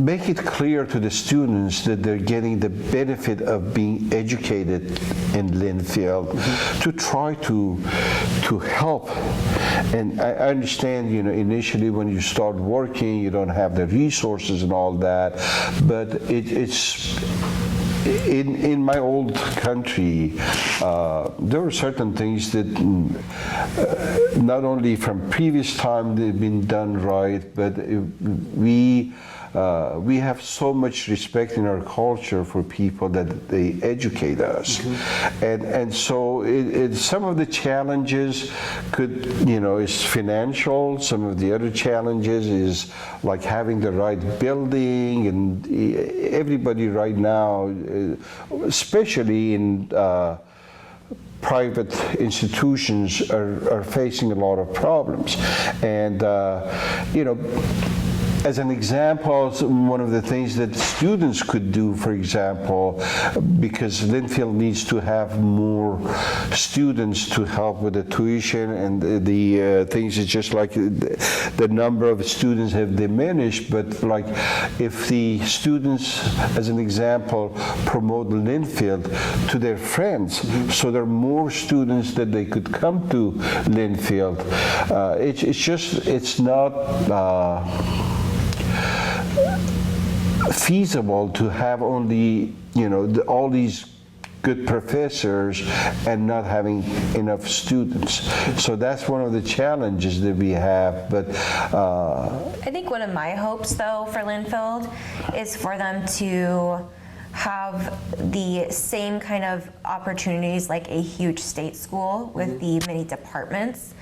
make it clear to the students that they're getting the benefit of being educated in Linfield, to try to help. And I understand, you know, initially when you start working, you don't have the resources and all that, but it's in my old country, there were certain things that not only from previous time they've been done right, but we have so much respect in our culture for people that they educate us. And so some of the challenges could, you know, is financial. Some of the other challenges is like having the right building, and everybody right now, especially in private institutions, are facing a lot of problems. And, you know, as an example, one of the things that students could do, for example, because Linfield needs to have more students to help with the tuition and the things, it's just like the number of students have diminished, but like if the students, as an example, promote Linfield to their friends, so there are more students that they could come to Linfield. It's not feasible to have only, you know, all these good professors and not having enough students. So that's one of the challenges that we have. But I think one of my hopes, though, for Linfield is for them to have the same kind of opportunities like a huge state school with the many departments.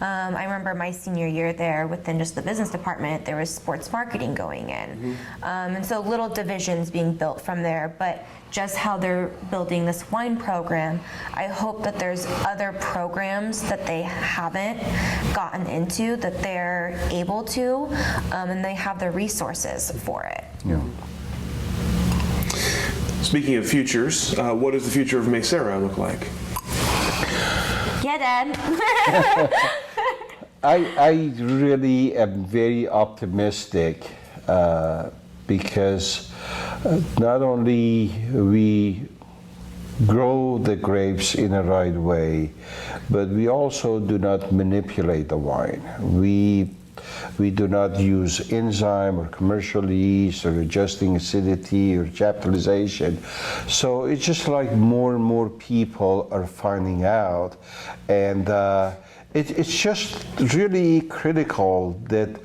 I remember my senior year there, within just the business department, there was sports marketing going in. And so little divisions being built from there, but just how they're building this wine program, I hope that there's other programs that they haven't gotten into that they're able to, and they have the resources for it. Yeah. Speaking of futures, what does the future of Maysara look like? Yeah, Dad. I really am very optimistic because not only we grow the grapes in the right way, but we also do not manipulate the wine. We do not use enzyme or commercial yeast or adjusting acidity or chaptalization. So it's just like more and more people are finding out, and it's just really critical that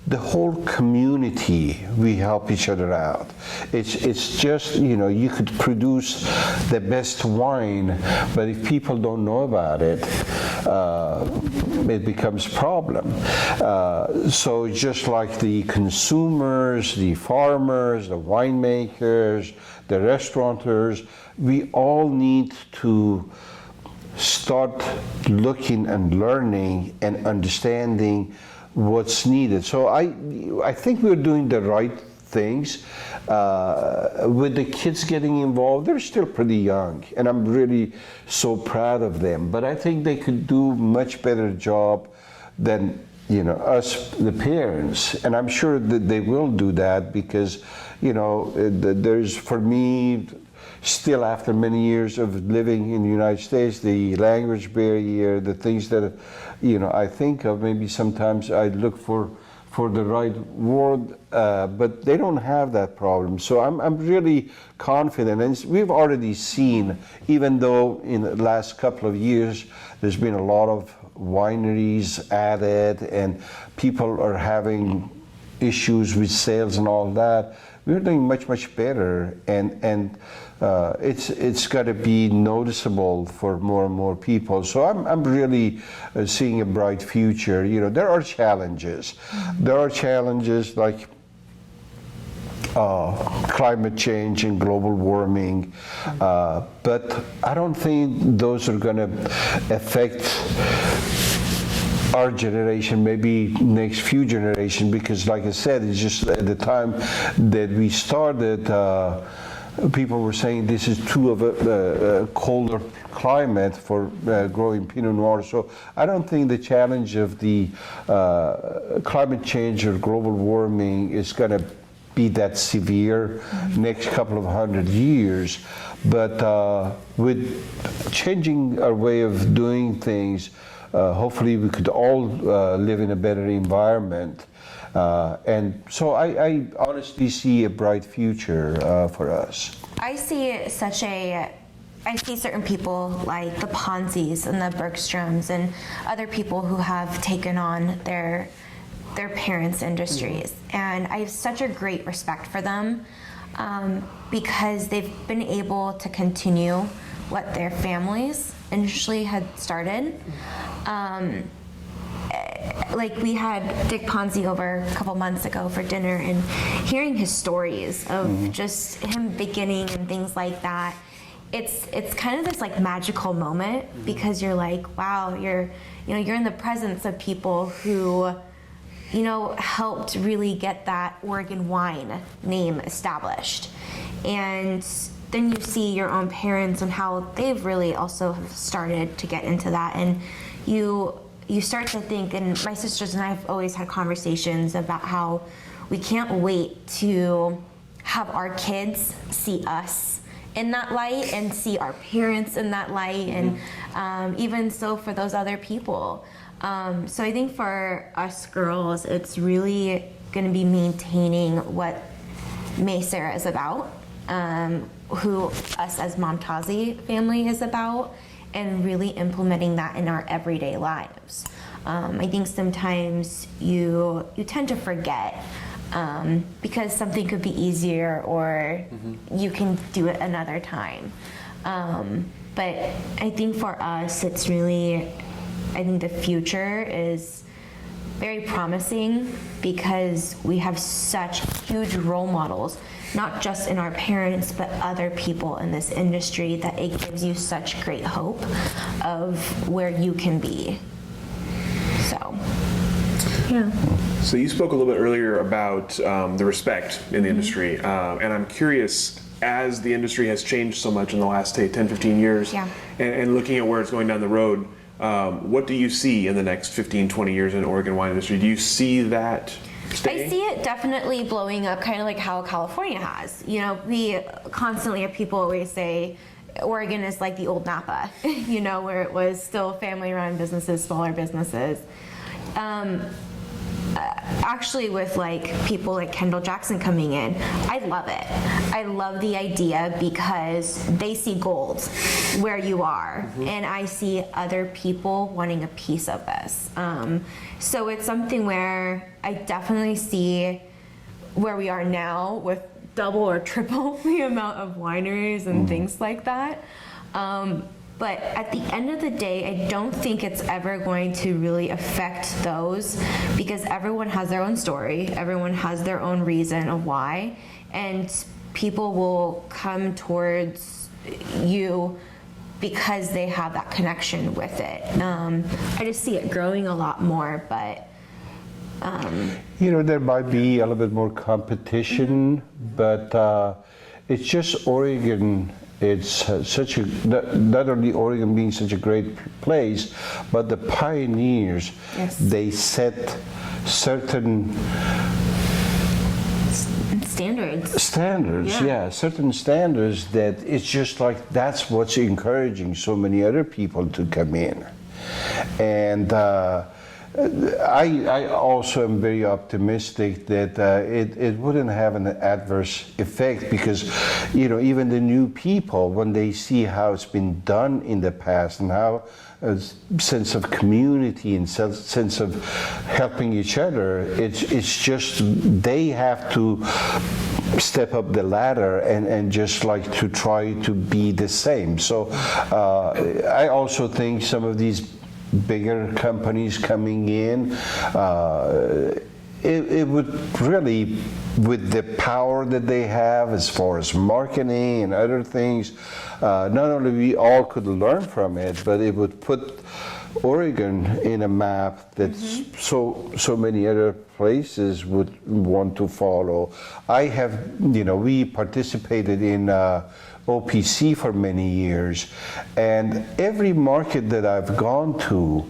the whole community, we help each other out. It's just, you know, you could produce the best wine, but if people don't know about it, it becomes a problem. So just like the consumers, the farmers, the winemakers, the restaurateurs, we all need to start looking and learning and understanding what's needed. So I think we're doing the right things. With the kids getting involved, they're still pretty young, and I'm really so proud of them. But I think they could do much better job than us, the parents, and I'm sure that they will do that because, there's, for me, still after many years of living in the United States, the language barrier, the things that, I think of, maybe sometimes I look for the right word, but they don't have that problem. So I'm really confident, and we've already seen, even though in the last couple of years, there's been a lot of wineries added and people are having issues with sales and all that, we're doing much better, and it's got to be noticeable for more and more people. So I'm really seeing a bright future. There are challenges. There are challenges like climate change and global warming, but I don't think those are going to affect our generation, maybe next few generation, because like I said, it's just at the time that we started, people were saying this is too of a colder climate for growing Pinot Noir. So I don't think the challenge of the climate change or global warming is going to be that severe next couple of 100 years. But with changing our way of doing things, hopefully we could all live in a better environment. And so I honestly see a bright future for us. I see certain people like the Ponzis and the Bergstroms and other people who have taken on their parents' industries. And I have such a great respect for them because they've been able to continue what their families initially had started. Like we had Dick Ponzi over a couple months ago for dinner, and hearing his stories of just him beginning and things like that, it's kind of this like magical moment because you're like, wow, you're in the presence of people who helped really get that Oregon wine name established. And then you see your own parents and how they've really also started to get into that, and you start to think, and my sisters and I have always had conversations about how we can't wait to have our kids see us in that light and see our parents in that light, and even so for those other people. So I think for us girls, it's really going to be maintaining what Maysara is about, who us as Momtazi family is about, and really implementing that in our everyday lives. I think sometimes you tend to forget because something could be easier or you can do it another time. But I think for us, it's really, I think the future is very promising because we have such huge role models, not just in our parents, but other people in this industry, that it gives you such great hope of where you can be. So, yeah. So you spoke a little bit earlier about the respect in the industry, and I'm curious, as the industry has changed so much in the last, say, 10, 15 years, and looking at where it's going down the road, what do you see in the next 15, 20 years in the Oregon wine industry? Do you see that staying? I see it definitely blowing up, kind of like how California has. We constantly have people always say Oregon is like the old Napa, where it was still family-run businesses, smaller businesses. Actually, with like people like Kendall Jackson coming in, I love it. I love the idea because they see gold where you are, and I see other people wanting a piece of this. So it's something where I definitely see where we are now with double or triple the amount of wineries and things like that. But at the end of the day, I don't think it's ever going to really affect those because everyone has their own story, everyone has their own reason of why, and people will come towards you because they have that connection with it. I just see it growing a lot more, but There might be a little bit more competition, but it's just Oregon. It's not only Oregon being such a great place, but the pioneers, Yes. they set certain standards, Yeah. certain standards that it's just like that's what's encouraging so many other people to come in. And I also am very optimistic that it wouldn't have an adverse effect because, even the new people, when they see how it's been done in the past and how a sense of community and sense of helping each other, it's just they have to step up the ladder and just like to try to be the same. So I also think some of these bigger companies coming in, it would really, with the power that they have as far as marketing and other things, not only we all could learn from it, but it would put Oregon in a map that so many other places would want to follow. We participated in OPC for many years, and every market that I've gone to,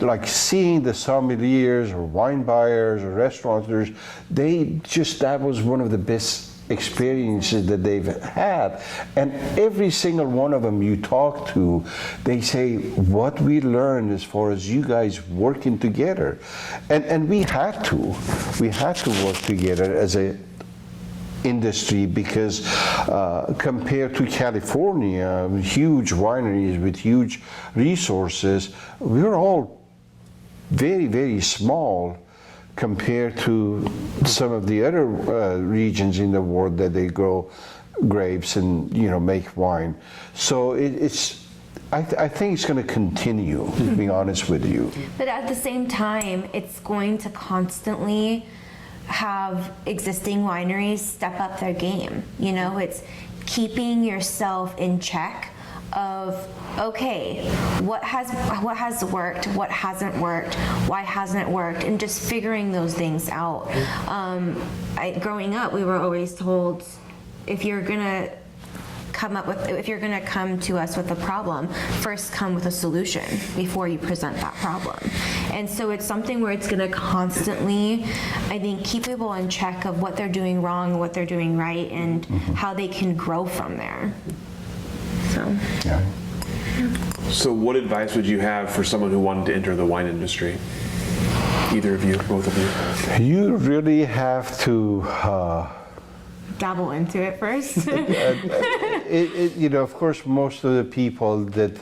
like seeing the sommeliers or wine buyers or restaurateurs, that was one of the best experiences that they've had. And every single one of them you talk to, they say, what we learned as far as you guys working together. And we had to work together as a industry because compared to California, huge wineries with huge resources, we're all very, very small compared to some of the other regions in the world that they grow grapes and make wine. So I think it's going to continue, to be honest with you. But at the same time, it's going to constantly have existing wineries step up their game. It's keeping yourself in check of, okay, what has worked, what hasn't worked, why hasn't it worked, and just figuring those things out. Growing up, we were always told, if you're gonna come to us with a problem, first come with a solution before you present that problem. And so it's something where it's gonna constantly, I think, keep people in check of what they're doing wrong, what they're doing right, and how they can grow from there. So what advice would you have for someone who wanted to enter the wine industry? Either of you, both of you? You really have to dabble into it first. Of course, most of the people that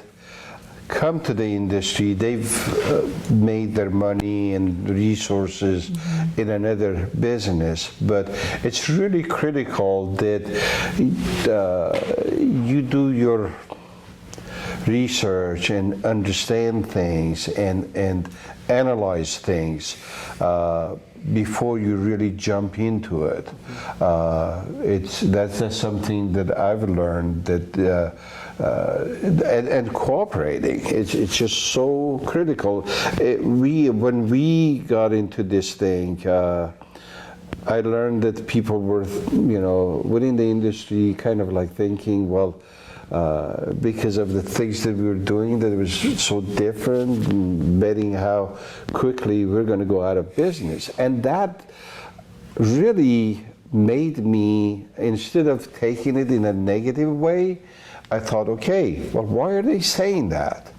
come to the industry, they've made their money and resources in another business. But it's really critical that you do your research and understand things and analyze things before you really jump into it. That's something that I've learned, that and cooperating, it's just so critical. When we got into this thing, I learned that people were, within the industry, kind of like thinking, well, because of the things that we were doing, that it was so different, and betting how quickly we're going to go out of business. And that really made me, instead of taking it in a negative way, I thought, okay, well, why are they saying that?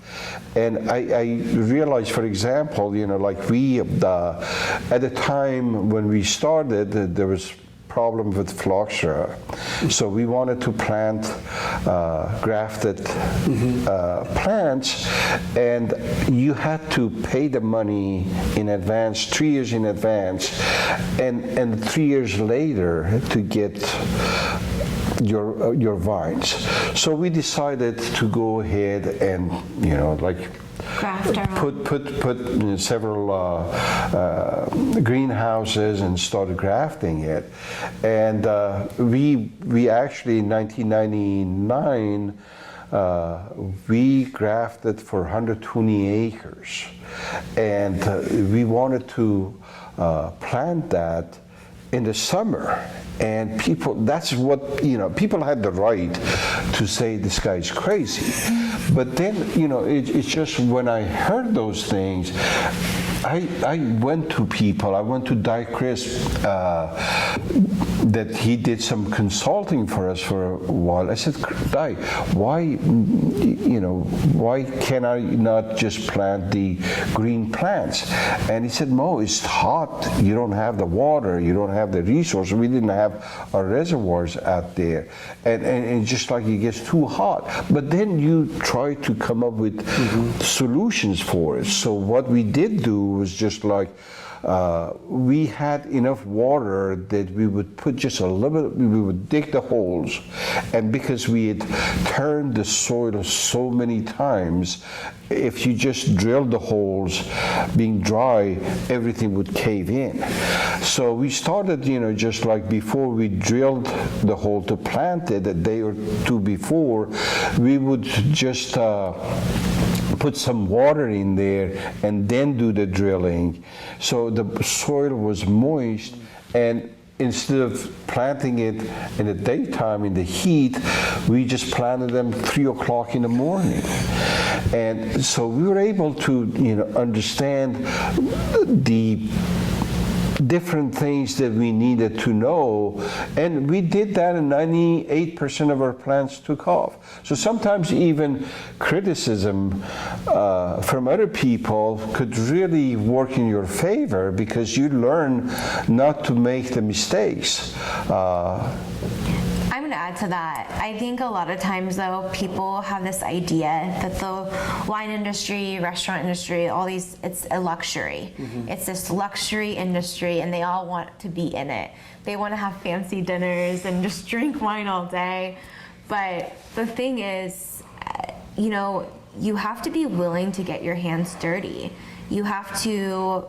And I realized, for example, like we, at the time when we started, there was problem with phylloxera. So we wanted to plant grafted plants, and you had to pay the money in advance, 3 years in advance, and 3 years later to get your vines. So we decided to go ahead and put several greenhouses and started grafting it. And we actually in 1999 we grafted for 120 acres, and we wanted to plant that in the summer. And people, that's what, people had the right to say this guy's crazy. But then, it's just when I heard those things, I went to people, I went to Di Chris, that he did some consulting for us for a while. I said, Di, why can I not just plant the green plants? And he said, Mo, it's hot. You don't have the water. You don't have the resources. We didn't have our reservoirs out there. And just like it gets too hot. But then you try to come up with solutions for it. So what we did do was just like, we had enough water that we would put just a little bit, we would dig the holes, and because we had turned the soil so many times, if you just drilled the holes, being dry, everything would cave in. So we started, just like before we drilled the hole to plant it, a day or two before, we would just put some water in there and then do the drilling. So the soil was moist, and instead of planting it in the daytime in the heat, we just planted them 3 o'clock in the morning. And so we were able to, understand the different things that we needed to know, and we did that, and 98% of our plants took off. So sometimes even criticism from other people could really work in your favor, because you learn not to make the mistakes. I'm going to add to that. I think a lot of times, though, people have this idea that the wine industry, restaurant industry, all these, it's a luxury. It's this luxury industry, and they all want to be in it. They want to have fancy dinners and just drink wine all day. But the thing is, you have to be willing to get your hands dirty. You have to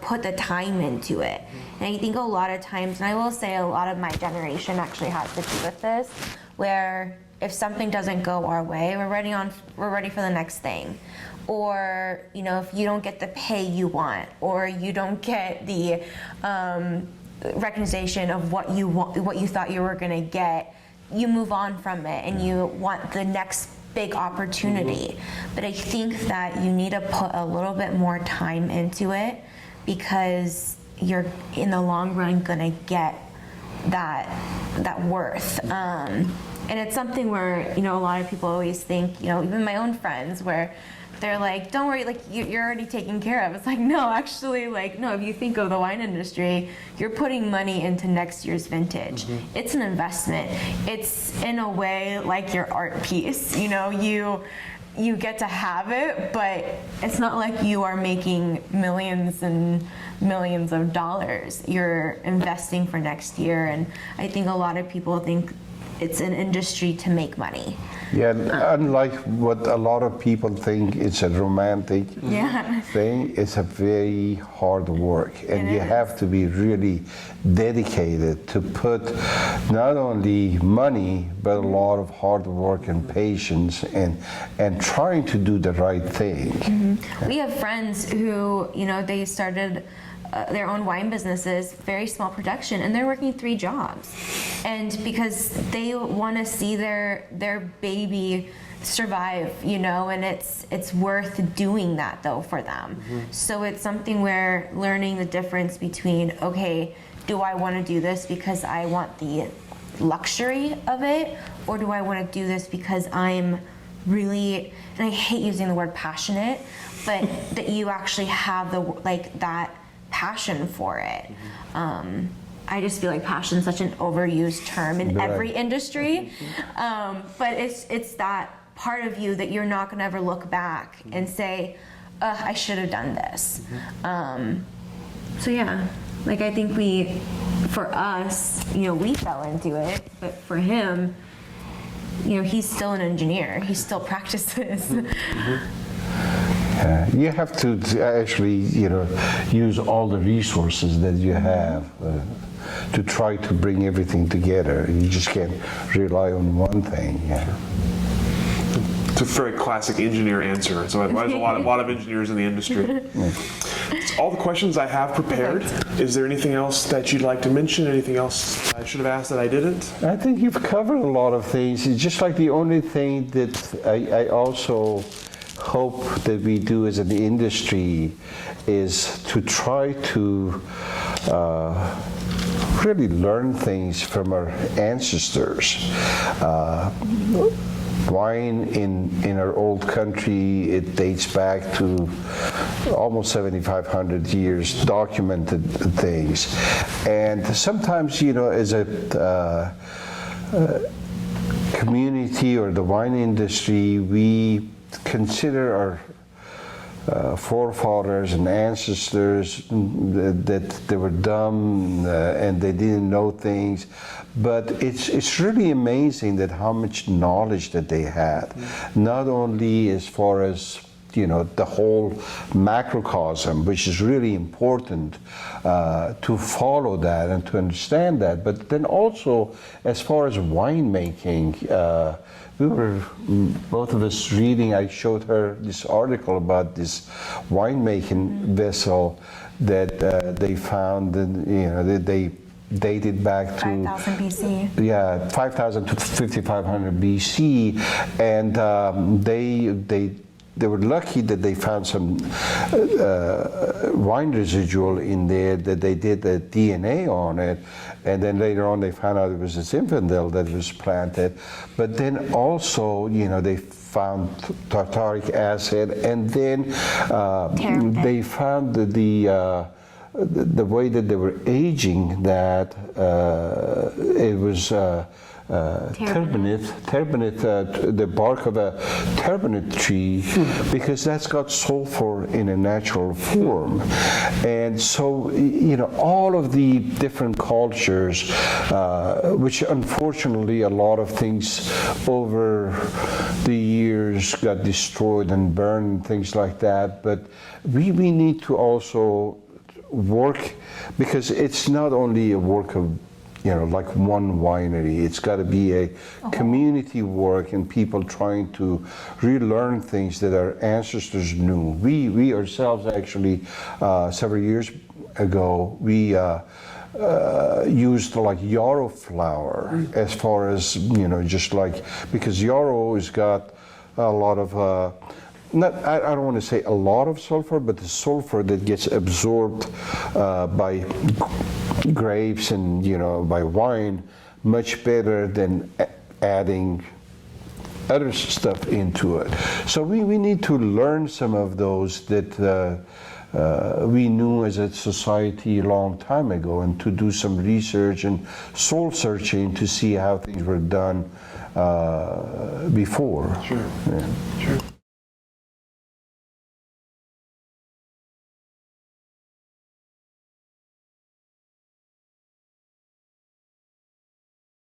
put the time into it. And I think a lot of times, and I will say a lot of my generation actually has to do with this, where if something doesn't go our way, we're ready for the next thing. Or, if you don't get the pay you want, or you don't get the recognition of what you thought you were gonna get, you move on from it and you want the next big opportunity. But I think that you need to put a little bit more time into it, because you're in the long run gonna get that worth. And it's something where, a lot of people always think, even my own friends, where they're like, don't worry, like you're already taken care of. It's like, no, actually, no, if you think of the wine industry, you're putting money into next year's vintage. It's an investment. It's in a way like your art piece. You get to have it, but it's not like you are making millions and millions of dollars. You're investing for next year, and I think a lot of people think it's an industry to make money. Yeah, unlike what a lot of people think it's a romantic thing, it's a very hard work, and you have to be really dedicated to put not only money but a lot of hard work and patience and trying to do the right thing. We have friends who, they started their own wine businesses, very small production, and they're working 3 jobs. And because they want to see their baby survive, and it's worth doing that though for them. So it's something where learning the difference between, okay, do I want to do this because I want the luxury of it, or do I want to do this because I'm really, and I hate using the word passionate, but that you actually have that passion for it. I just feel like passion is such an overused term in every industry, but it's that part of you that you're not going to ever look back and say, I should have done this. So yeah, I think for us, we fell into it, but for him, he's still an engineer. He still practices. You have to actually, use all the resources that you have to try to bring everything together. You just can't rely on one thing. It's a very classic engineer answer. So there's a lot of engineers in the industry. That's all the questions I have prepared. Is there anything else that you'd like to mention? Anything else I should have asked that I didn't? I think you've covered a lot of things. It's just like the only thing that I also hope that we do as an industry is to try to really learn things from our ancestors. Wine in our old country, it dates back to almost 7,500 years, documented things. And sometimes, as a community or the wine industry, we consider our forefathers and ancestors that they were dumb and they didn't know things, but it's really amazing that how much knowledge that they had, not only as far as the whole macrocosm, which is really important to follow that and to understand that, but then also as far as winemaking. We were both of us reading. I showed her this article about this winemaking vessel that they found, and they dated back to 5,000 BC. Yeah, 5,000 to 5,500 BC, and they were lucky that they found some wine residual in there, that they did the DNA on it, and then later on they found out it was a Zinfandel that was planted. But then also, they found tartaric acid, and then they found the way that they were aging, that it was turbinate, the bark of a turbinate tree, because that's got sulfur in a natural form. And so, all of the different cultures, which unfortunately a lot of things over the years got destroyed and burned, things like that, but we need to also work, because it's not only a work of like one winery. It's got to be a community work and people trying to relearn things that our ancestors knew. We ourselves actually, several years ago, we used like yarrow flour as far as, just like, because yarrow has got a lot of, I don't want to say a lot of sulfur, but the sulfur that gets absorbed by grapes and by wine much better than adding other stuff into it. So we need to learn some of those that we knew as a society a long time ago, and to do some research and soul searching to see how things were done before. Sure. Yeah. Sure.